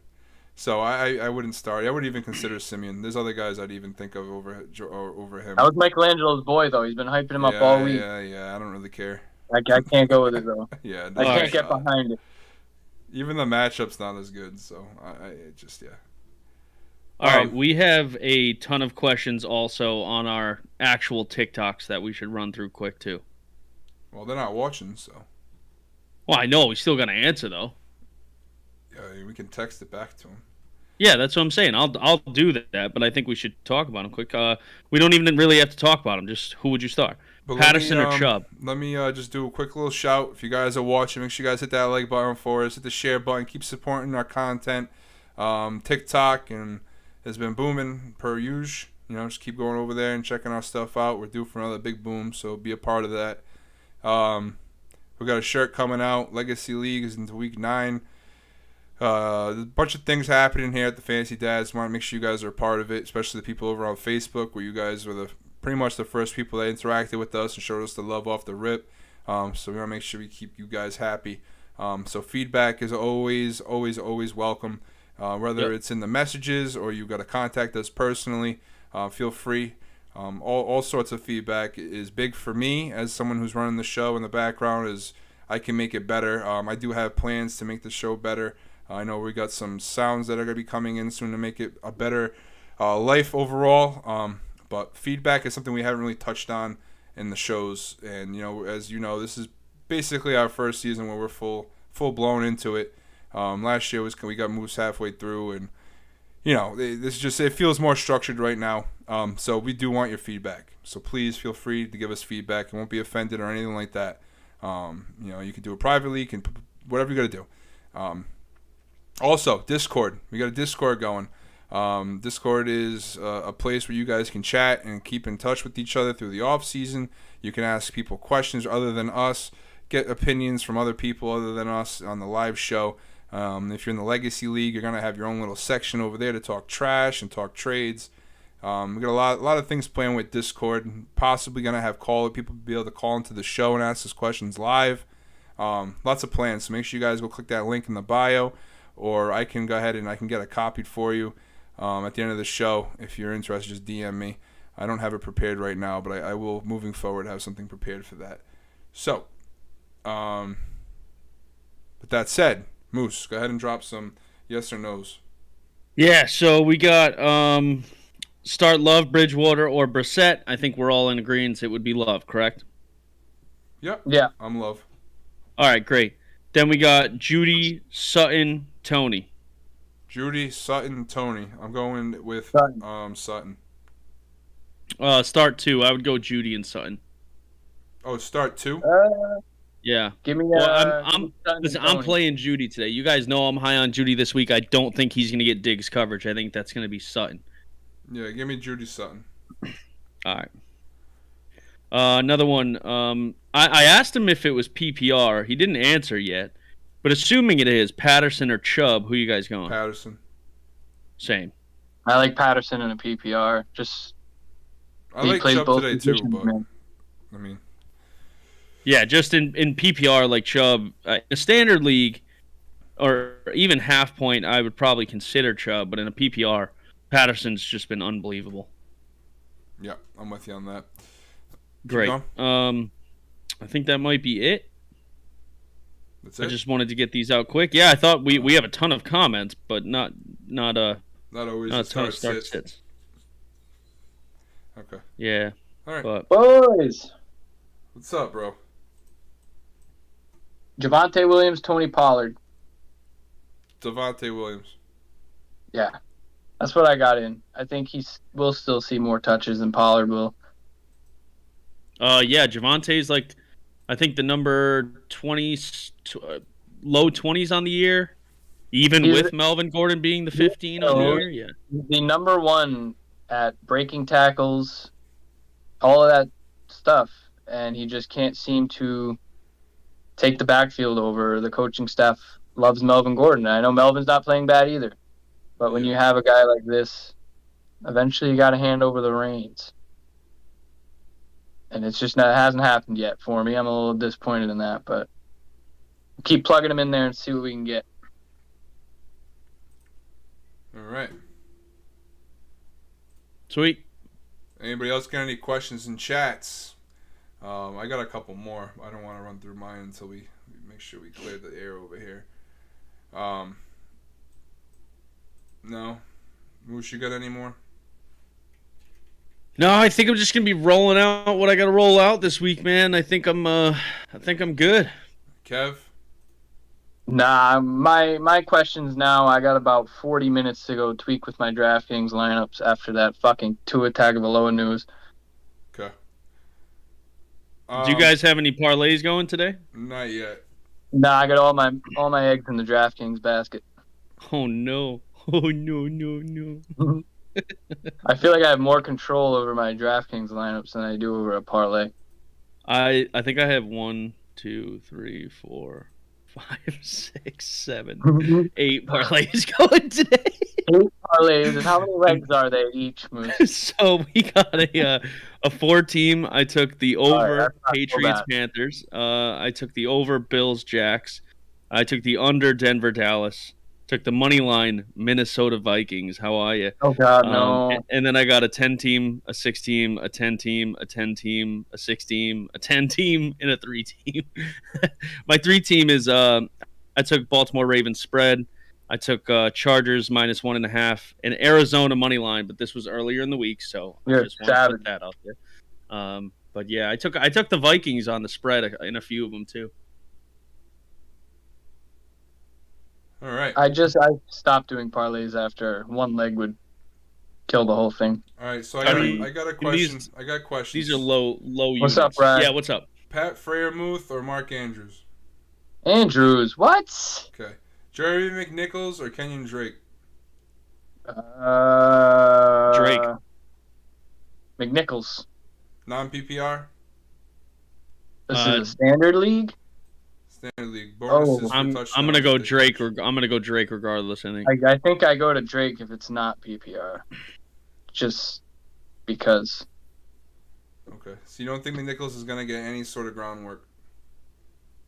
So I wouldn't start. I wouldn't even consider Simeon. There's other guys I'd even think of over him. That was Michelangelo's boy, though. He's been hyping him up all week. Yeah. I don't really care. I can't go with it, though. Yeah, I can't get behind it. Even the matchup's not as good, so I just. All right, we have a ton of questions also on our actual TikToks that we should run through quick too. Well, they're not watching, so. Well, I know we still gotta answer though. Yeah, we can text it back to him. Yeah, that's what I'm saying. I'll do that, but I think we should talk about him quick. We don't even really have to talk about him. Just who would you start? But Patterson or Chubb? Let me just do a quick little shout. If you guys are watching, make sure you guys hit that like button for us. Hit the share button. Keep supporting our content. TikTok and has been booming per usual. Just keep going over there and checking our stuff out. We're due for another big boom, so be a part of that. We got a shirt coming out. Legacy League is into week 9. There's a bunch of things happening here at the Fantasy Dads. Want to make sure you guys are a part of it, especially the people over on Facebook, where you guys were pretty much the first people that interacted with us and showed us the love off the rip. So we want to make sure we keep you guys happy. So feedback is always welcome. Whether it's in the messages or you got to contact us personally, feel free. All sorts of feedback is big for me as someone who's running the show in the background. Is I can make it better. I do have plans to make the show better. I know we got some sounds that are going to be coming in soon to make it a better life overall. But feedback is something we haven't really touched on in the shows. And, as you know, this is basically our first season where we're full blown into it. Last year we got moves halfway through, and it feels more structured right now. So we do want your feedback. So please feel free to give us feedback. You won't be offended or anything like that. You can do it privately. You can whatever you got to do. Also, Discord. We got a Discord going. Discord is a place where you guys can chat and keep in touch with each other through the off season. You can ask people questions other than us, get opinions from other people other than us on the live show. If you're in the Legacy League, you're gonna have your own little section over there to talk trash and talk trades. We got a lot of things playing with Discord. Possibly gonna have people be able to call into the show and ask us questions live. Lots of plans. So make sure you guys go click that link in the bio, or I can go ahead and I can get it copied for you at the end of the show. If you're interested, just DM me. I don't have it prepared right now, but I will, moving forward, have something prepared for that. So, with that said, Moose, go ahead and drop some yes or no's. Yeah, so we got start Love, Bridgewater, or Brissett. I think we're all in agreement it would be Love, correct? Yep. Yeah. I'm Love. All right, great. Then we got Judy, Sutton, Tony. Judy, Sutton, Tony. I'm going with Sutton. Start 2. I would go Judy and Sutton. Oh, start 2? Yeah. Give me. I'm playing Judy today. You guys know I'm high on Judy this week. I don't think he's going to get Diggs coverage. I think that's going to be Sutton. Yeah, give me Judy, Sutton. All right. Another one. I asked him if it was PPR. He didn't answer yet. But assuming it is Patterson or Chubb, who you guys going? Patterson. Same. I like Patterson in a PPR. I like Chubb today too, but I mean. Yeah, just in PPR, like Chubb, a standard league, or even half point, I would probably consider Chubb, but in a PPR, Patterson's just been unbelievable. Yeah, I'm with you on that. Great. I think that might be it. That's it. I just wanted to get these out quick. Yeah, I thought we have a ton of comments, but not always a ton of start sits. Okay. Yeah. All right. But Boys. What's up, bro? Javonte Williams, Tony Pollard. Javonte Williams. Yeah. That's what I got in. I think we'll still see more touches than Pollard will. Yeah, Javonte's like, I think the number 20, low 20s on the year, even with Melvin Gordon being the 15 on the year. Yeah. The number 1 at breaking tackles, all of that stuff, and he just can't seem to take the backfield over. The coaching staff loves Melvin Gordon. I know Melvin's not playing bad either, but when you have a guy like this, eventually you got to hand over the reins. And it's just hasn't happened yet for me. I'm a little disappointed in that, but Keep plugging them in there and see what we can get. All right. Sweet. Anybody else got any questions in chats? I got a couple more. I don't want to run through mine until we make sure we clear the air over here. No. Moosh, you got any more? No, I think I'm just gonna be rolling out what I gotta roll out this week, man. I think I'm good. Kev? Nah, my questions now, I got about 40 minutes to go tweak with my DraftKings lineups after that fucking Tua Tagovailoa news. Okay. Do you guys have any parlays going today? Not yet. Nah, I got all my eggs in the DraftKings basket. Oh no. Oh no. I feel like I have more control over my DraftKings lineups than I do over a parlay. I think I have 1, 2, 3, 4, 5, 6, 7, 8 parlays going today. 8 parlays, and how many legs are they each, Moose? So we got a 4-team. I took the over Right, Patriots Panthers. I took the over Bills Jacks. I took the under Denver Dallas. Took the money line Minnesota Vikings. How are you? Oh God, no. And then I got a 10-team, a 6-team, a 10-team, a 10-team, a 6-team, a 10-team, and a 3-team. My 3-team is I took Baltimore Ravens spread. I took Chargers -1.5 and Arizona money line, but this was earlier in the week, so I just want to put that out there. But yeah, I took the Vikings on the spread in a few of them too. All right. I stopped doing parlays after one leg would kill the whole thing. All right, so I got a question. I got questions. These are low What's units. up, Brad? Yeah, what's up? Pat Freiermuth or Mark Andrews? Andrews, what? Okay. Jeremy Mcnichols or Kenyon Drake? Drake. Mcnichols. Non-PPR? This is a standard league? Standard league. Bonuses for I'm touchdowns. gonna go Drake. I'm gonna go Drake regardless. I think. I think I go to Drake if it's not PPR, just because. Okay, so you don't think Mcnichols is gonna get any sort of groundwork?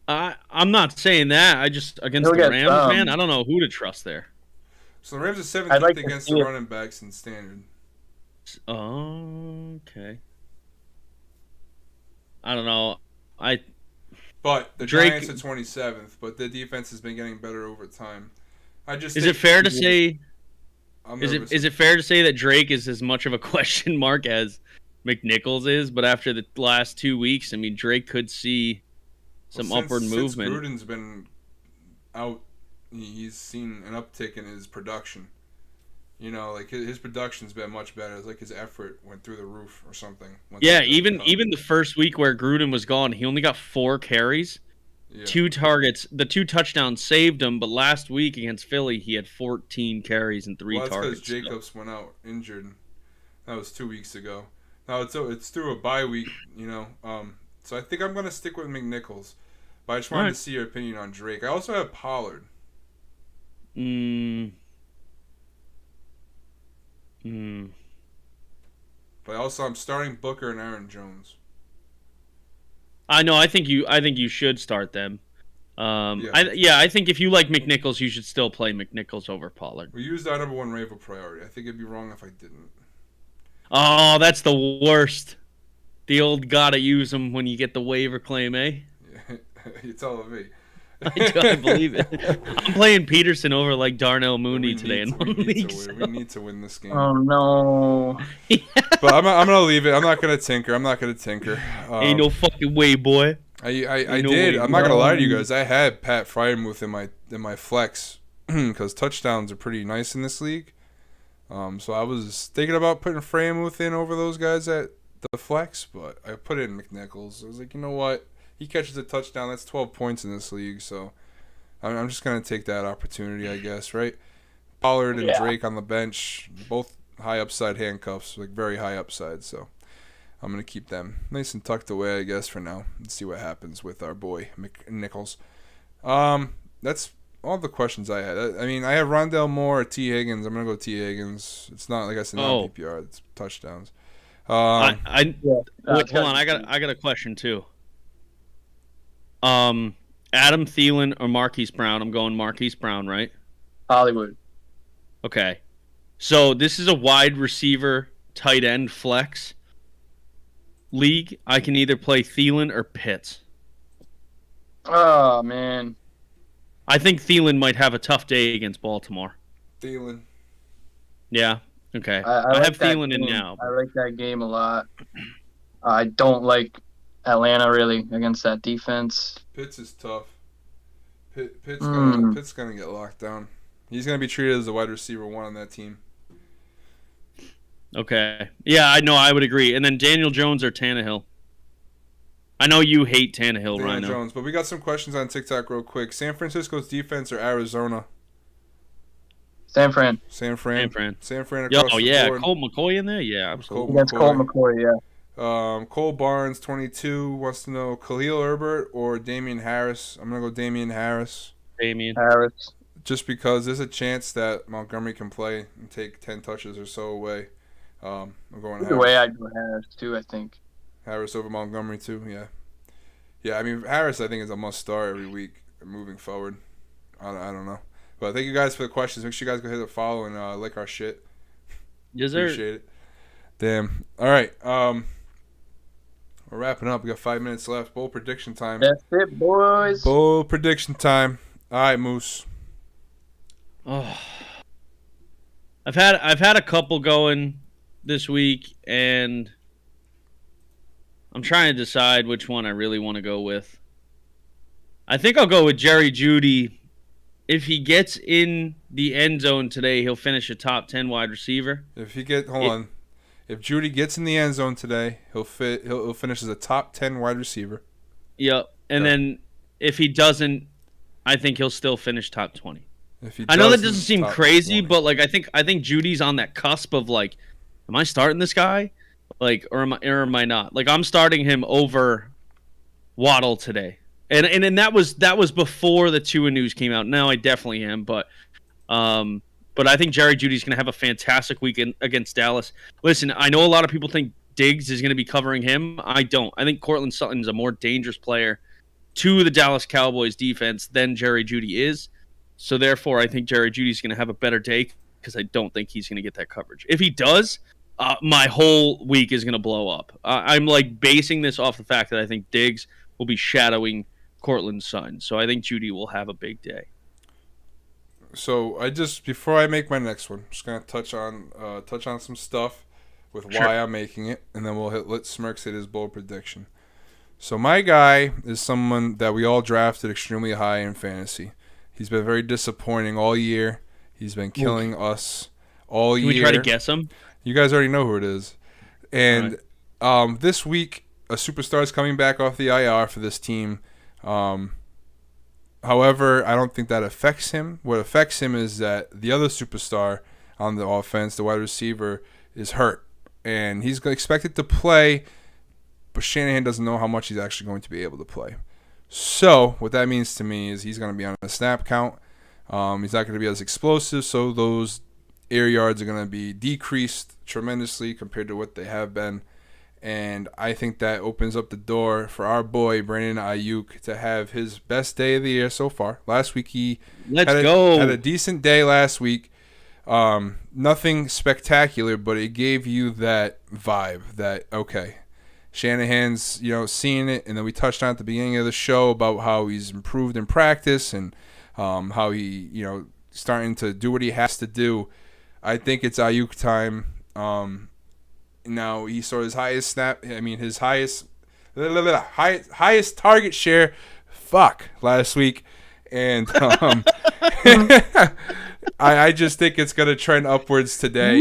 I'm not saying that. I just against the Rams, man. I don't know who to trust there. So the Rams are 17th against the running backs in standard. Okay. I don't know. But the Drake, Giants are 27th, but the defense has been getting better over time. Is it fair to say? Is it fair to say that Drake is as much of a question mark as McNichols is? But after the last 2 weeks, I mean, Drake could see some upward movement. Since Gruden's been out, he's seen an uptick in his production. You know, like his production's been much better. It's like his effort went through the roof or something. Yeah, even the first week where Gruden was gone, he only got 4 carries, 2 targets. The 2 touchdowns saved him, but last week against Philly, he had 14 carries and 3 targets. That's because Jacobs went out injured. That was 2 weeks ago. Now it's through a bye week, you know. So I think I'm gonna stick with McNichols. But I just wanted to see your opinion on Drake. I also have Pollard. But also, I'm starting Booker and Aaron Jones. I know. I think you should start them. I think if you like McNichols, you should still play McNichols over Pollard. We used our number 1 waiver priority. I think it'd be wrong if I didn't. Oh, that's the worst. The old gotta use them when you get the waiver claim, eh? Yeah, you're telling me. I believe it. I'm playing Peterson over like Darnell Mooney today in one league. We need to win this game. Oh no! But I'm gonna leave it. I'm not gonna tinker. Ain't no fucking way, boy. I did. I'm not gonna lie to you guys. I had Pat Freiermuth in my flex because touchdowns are pretty nice in this league. So I was thinking about putting Freiermuth in over those guys at the flex, but I put it in McNichols. I was like, you know what? He catches a touchdown. That's 12 points in this league, so I'm just going to take that opportunity, I guess, right? Pollard and Drake on the bench, both high upside handcuffs, like very high upside, so I'm going to keep them nice and tucked away, I guess, for now, and see what happens with our boy McNichols. That's all the questions I had. I mean, I have Rondell Moore, T. Higgins. I'm going to go T. Higgins. It's not, like I said, not PPR. It's touchdowns. Wait, hold on. I got a question, too. Adam Thielen or Marquise Brown? I'm going Marquise Brown, right? Hollywood. Okay. So this is a wide receiver, tight end flex league. I can either play Thielen or Pitts. Oh, man. I think Thielen might have a tough day against Baltimore. Thielen. Yeah. Okay. I I like have that Thielen in game. now. I like that game a lot. I don't like Atlanta really against that defense. Pitts is tough. Pitt's gonna get locked down. He's gonna be treated as a wide receiver 1 on that team. Okay. Yeah, I know. I would agree. And then Daniel Jones or Tannehill. I know you hate Tannehill, Daniel Ryno. Jones, but we got some questions on TikTok real quick. San Francisco's defense or Arizona? San Fran. San Fran across the board. Colt McCoy in there? Yeah, absolutely. Against Colt McCoy, yeah. Cole Barnes, 22, wants to know Khalil Herbert or Damien Harris. I'm going to go Damien Harris. Damien Harris. Just because there's a chance that Montgomery can play and take 10 touches or so away. I'm going Either way, I'd go Harris, too, I think. Harris over Montgomery, too, yeah. Yeah, I mean, Harris, I think, is a must-start every week moving forward. I don't know. But thank you guys for the questions. Make sure you guys go hit the follow and like our shit. Yes, sir. Appreciate it. Damn. All right. We're wrapping up. We got 5 minutes left. Bowl prediction time. That's it, boys. Bowl prediction time. All right, Moose. Oh. I've had a couple going this week, and I'm trying to decide which one I really want to go with. I think I'll go with Jerry Jeudy. If he gets in the end zone today, he'll finish a top 10 wide receiver. If Jeudy gets in the end zone today, he'll finish as a top 10 wide receiver. Yep. And then if he doesn't, I think he'll still finish top 20. I know that doesn't seem crazy, but like I think Judy's on that cusp of like, am I starting this guy? Like, or am I not? Like, I'm starting him over Waddle today. And that was before the Tua news came out. Now I definitely am, but I think Jerry Jeudy's going to have a fantastic weekend against Dallas. Listen, I know a lot of people think Diggs is going to be covering him. I don't. I think Cortland Sutton's a more dangerous player to the Dallas Cowboys defense than Jerry Jeudy is. So therefore, I think Jerry Jeudy's going to have a better day because I don't think he's going to get that coverage. If he does, my whole week is going to blow up. I'm like basing this off the fact that I think Diggs will be shadowing Cortland Sutton. So I think Jeudy will have a big day. So before I make my next one, I'm just gonna touch on some stuff with why I'm making it, and then let Smirks hit his bold prediction. So my guy is someone that we all drafted extremely high in fantasy. He's been very disappointing all year. He's been killing us all year. Can we try to guess him? You guys already know who it is. And this week, a superstar is coming back off the IR for this team. However, I don't think that affects him. What affects him is that the other superstar on the offense, the wide receiver, is hurt. And he's expected to play, but Shanahan doesn't know how much he's actually going to be able to play. So what that means to me is he's going to be on a snap count. He's not going to be as explosive, so those air yards are going to be decreased tremendously compared to what they have been. And I think that opens up the door for our boy Brandon Ayuk to have his best day of the year so far. Last week he had a decent day last week. Nothing spectacular, but it gave you that vibe that, okay, Shanahan's, seeing it. And then we touched on at the beginning of the show about how he's improved in practice and how he, starting to do what he has to do. I think it's Ayuk time. Now he saw his highest highest target share last week, and I just think it's gonna trend upwards today.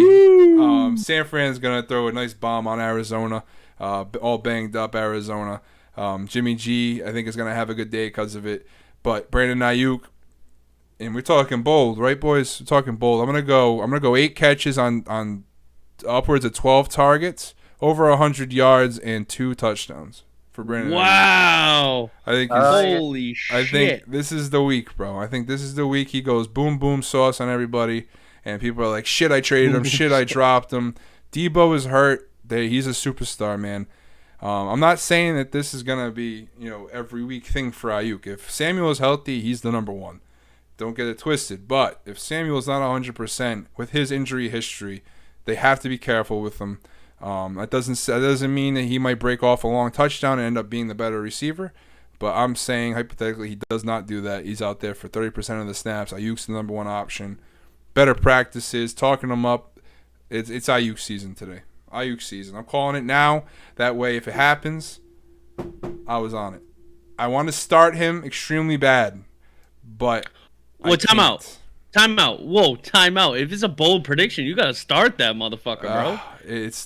San Fran's gonna throw a nice bomb on Arizona, all banged up Arizona. Jimmy G, I think, is gonna have a good day because of it. But Brandon Ayuk, and we're talking bold, right, boys? We're talking bold. I'm gonna go 8 catches on upwards of 12 targets, over 100 yards, and 2 touchdowns for Brandon. Wow! Holy shit! I think this is the week, bro. I think this is the week he goes boom, boom, sauce on everybody, and people are like, "Shit, I traded him. Shit, I dropped him." Debo is hurt. He's a superstar, man. I'm not saying that this is going to be, every week thing for Ayuk. If Samuel is healthy, he's the number one. Don't get it twisted. But if Samuel's not 100% with his injury history, they have to be careful with him. That doesn't mean that he might break off a long touchdown and end up being the better receiver. But I'm saying, hypothetically, he does not do that. He's out there for 30% of the snaps. Ayuk's the number one option. Better practices, talking him up. It's Ayuk season today. Ayuk season. I'm calling it now. That way, if it happens, I was on it. I want to start him extremely bad, but well, time out. Whoa, time out. If it's a bold prediction, you gotta start that motherfucker, bro.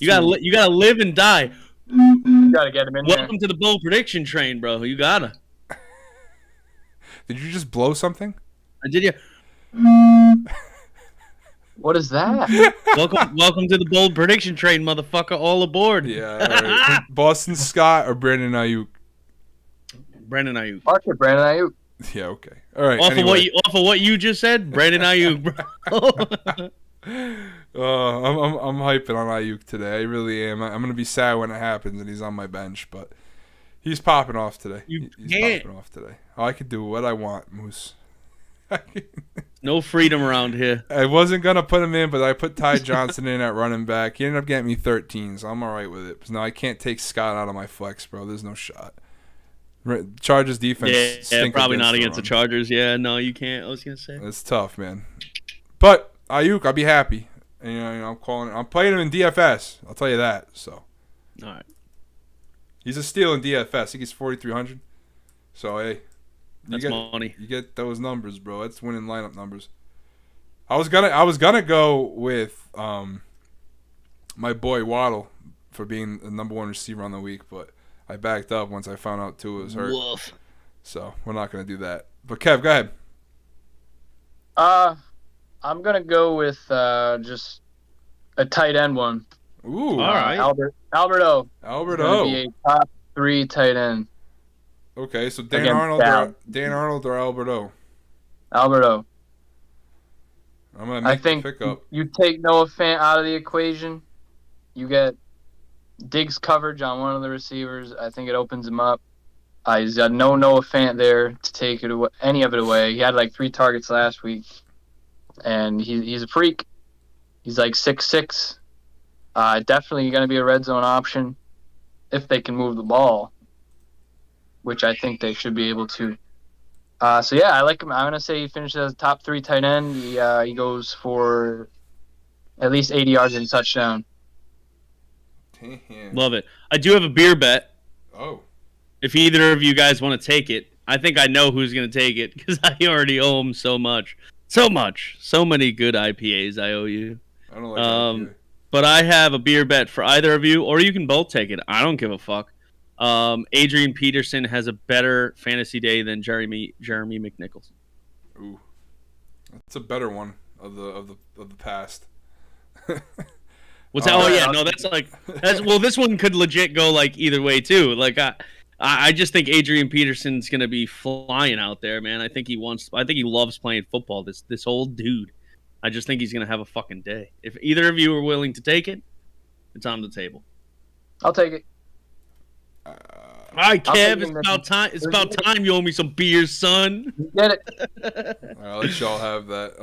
You gotta live and die. You gotta get him in there. Welcome to the bold prediction train, bro. You gotta. Did you just blow something? I did. Yeah. What is that? Welcome to the bold prediction train, motherfucker. All aboard. Yeah. All right. Boston Scott or Brandon Ayuk? Brandon Ayuk. Okay, Brandon Ayuk. Yeah. Okay. All right. Off of what you just said, Brandon Ayuk, bro. I'm hyping on Ayuk today. I really am. I'm gonna be sad when it happens and he's on my bench, but he's popping off today. He's popping off today. Oh, I could do what I want, Moose. No freedom around here. I wasn't gonna put him in, but I put Ty Johnson in at running back. He ended up getting me 13, so I'm all right with it. Because now I can't take Scott out of my flex, bro. There's no shot. Chargers defense. Yeah, probably not against the Chargers. Yeah, no, you can't. I was gonna say it's tough, man. But Ayuk, I'll be happy. And, I'm calling it. I'm playing him in DFS. I'll tell you that. So, all right. He's a steal in DFS. He gets 4,300. So hey, that's money. You get those numbers, bro. That's winning lineup numbers. I was gonna go with my boy Waddle for being the number one receiver on the week, but I backed up once I found out Tua was hurt. Woof. So we're not gonna do that. But Kev, go ahead. I'm gonna go with just a tight end one. Ooh, all right. Alberto. Alberto. Be a top 3 tight end. Okay, so Dan Arnold or Alberto. Alberto. I'm gonna make the pickup. You take Noah Fant out of the equation. You get Diggs coverage on one of the receivers. I think it opens him up. He's got no Noah Fant there to take it away, any of it away. He had like 3 targets last week, and he's a freak. He's like 6'6". Definitely going to be a red zone option if they can move the ball, which I think they should be able to. So yeah, I like him. I'm going to say he finishes as a top 3 tight end. He goes for at least 80 yards and a touchdown. Damn. Love it. I do have a beer bet. Oh. If either of you guys want to take it, I think I know who's going to take it because I already owe him so much. So many good IPAs I owe you. I don't like IPA. But I have a beer bet for either of you, or you can both take it. I don't give a fuck. Adrian Peterson has a better fantasy day than Jeremy Mcnichols. Ooh, that's a better one of the past. What's that? Oh yeah, no, well, this one could legit go like either way too. Like I just think Adrian Peterson's gonna be flying out there, man. I think he loves playing football. This old dude. I just think he's gonna have a fucking day. If either of you are willing to take it, it's on the table. I'll take it. All right, Kev, it's about time. It's about time you owe me some beers, son. Get it. I'll let y'all have that.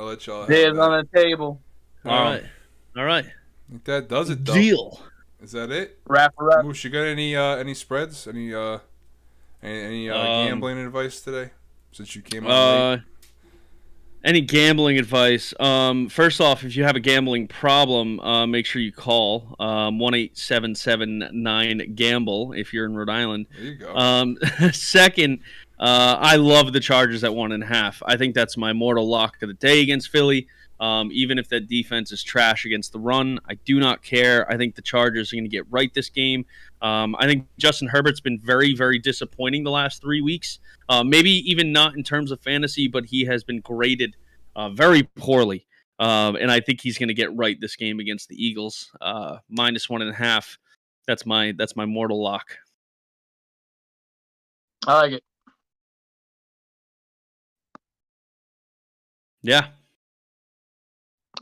Beers on the table. All right. I think that does it, though. Deal. Is that it? Wrap her up. Moose, you got any spreads? Any gambling advice today? Since you came on late? Any gambling advice? First off, if you have a gambling problem, make sure you call 1-877-9-GAMBLE if you're in Rhode Island. There you go. Second, I love the Chargers at 1.5. I think that's my mortal lock of the day against Philly. Even if that defense is trash against the run, I do not care. I think the Chargers are going to get right this game. I think Justin Herbert's been very, very disappointing the last 3 weeks. Maybe even not in terms of fantasy, but he has been graded very poorly. And I think he's going to get right this game against the Eagles. -1.5. That's my mortal lock. I like it.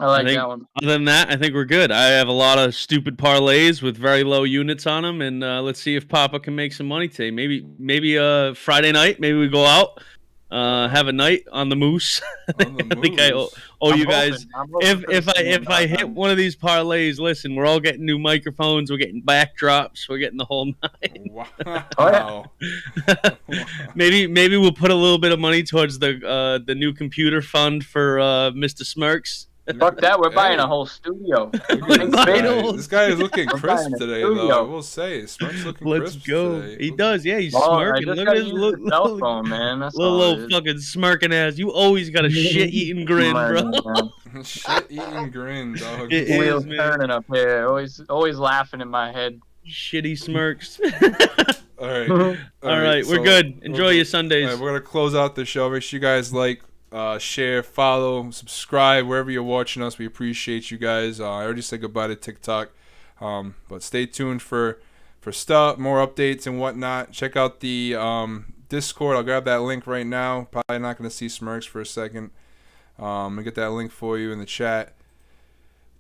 I like think, that one. Other than that, I think we're good. I have a lot of stupid parlays with very low units on them, and let's see if Papa can make some money today. Maybe Friday night. Maybe we go out, have a night on the Moose. On the I think I owe you guys. If I hit time. one of these parlays, listen, we're all getting new microphones. We're getting backdrops. We're getting the whole nine. Wow. Maybe we'll put a little bit of money towards the new computer fund for Mr. Smirks. Fuck that, we're buying a whole studio. This guy is looking We're crisp buying a today, studio. though. I will say, Smirk's looking Let's crisp go. today. He does, yeah. He's I smirking. just Look gotta at his use the cell phone, man. That's all little it is. fucking smirking ass. You always got a shit-eating grin, bro. Shit-eating grin, dog. It is, Wheels man. turning up here. Always laughing in my head. Shitty smirks. All right. All right, we're good. Enjoy your Sundays. All right, we're going to close out the show. Make sure you guys like, share, follow, subscribe, wherever you're watching us. We appreciate you guys. I already said goodbye to TikTok. But stay tuned for stuff, more updates and whatnot. Check out the Discord. I'll grab that link right now. Probably not going to see Smirks for a second. I'm going to get that link for you in the chat.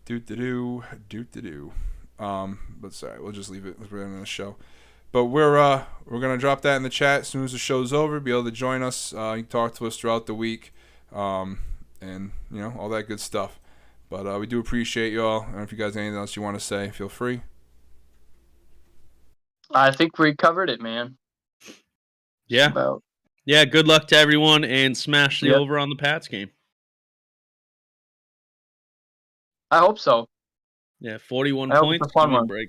Doot-de-doo. But sorry, we'll just leave it. We're in the show. But we're gonna drop that in the chat as soon as the show's over. Be able to join us. You can talk to us throughout the week, and all that good stuff. But we do appreciate y'all. And if you guys have anything else you want to say, feel free. I think we covered it, man. Yeah. Yeah. Good luck to everyone, and smash the over on the Pats game. I hope so. Yeah, 41 I hope points. it's a fun Give me a one. break.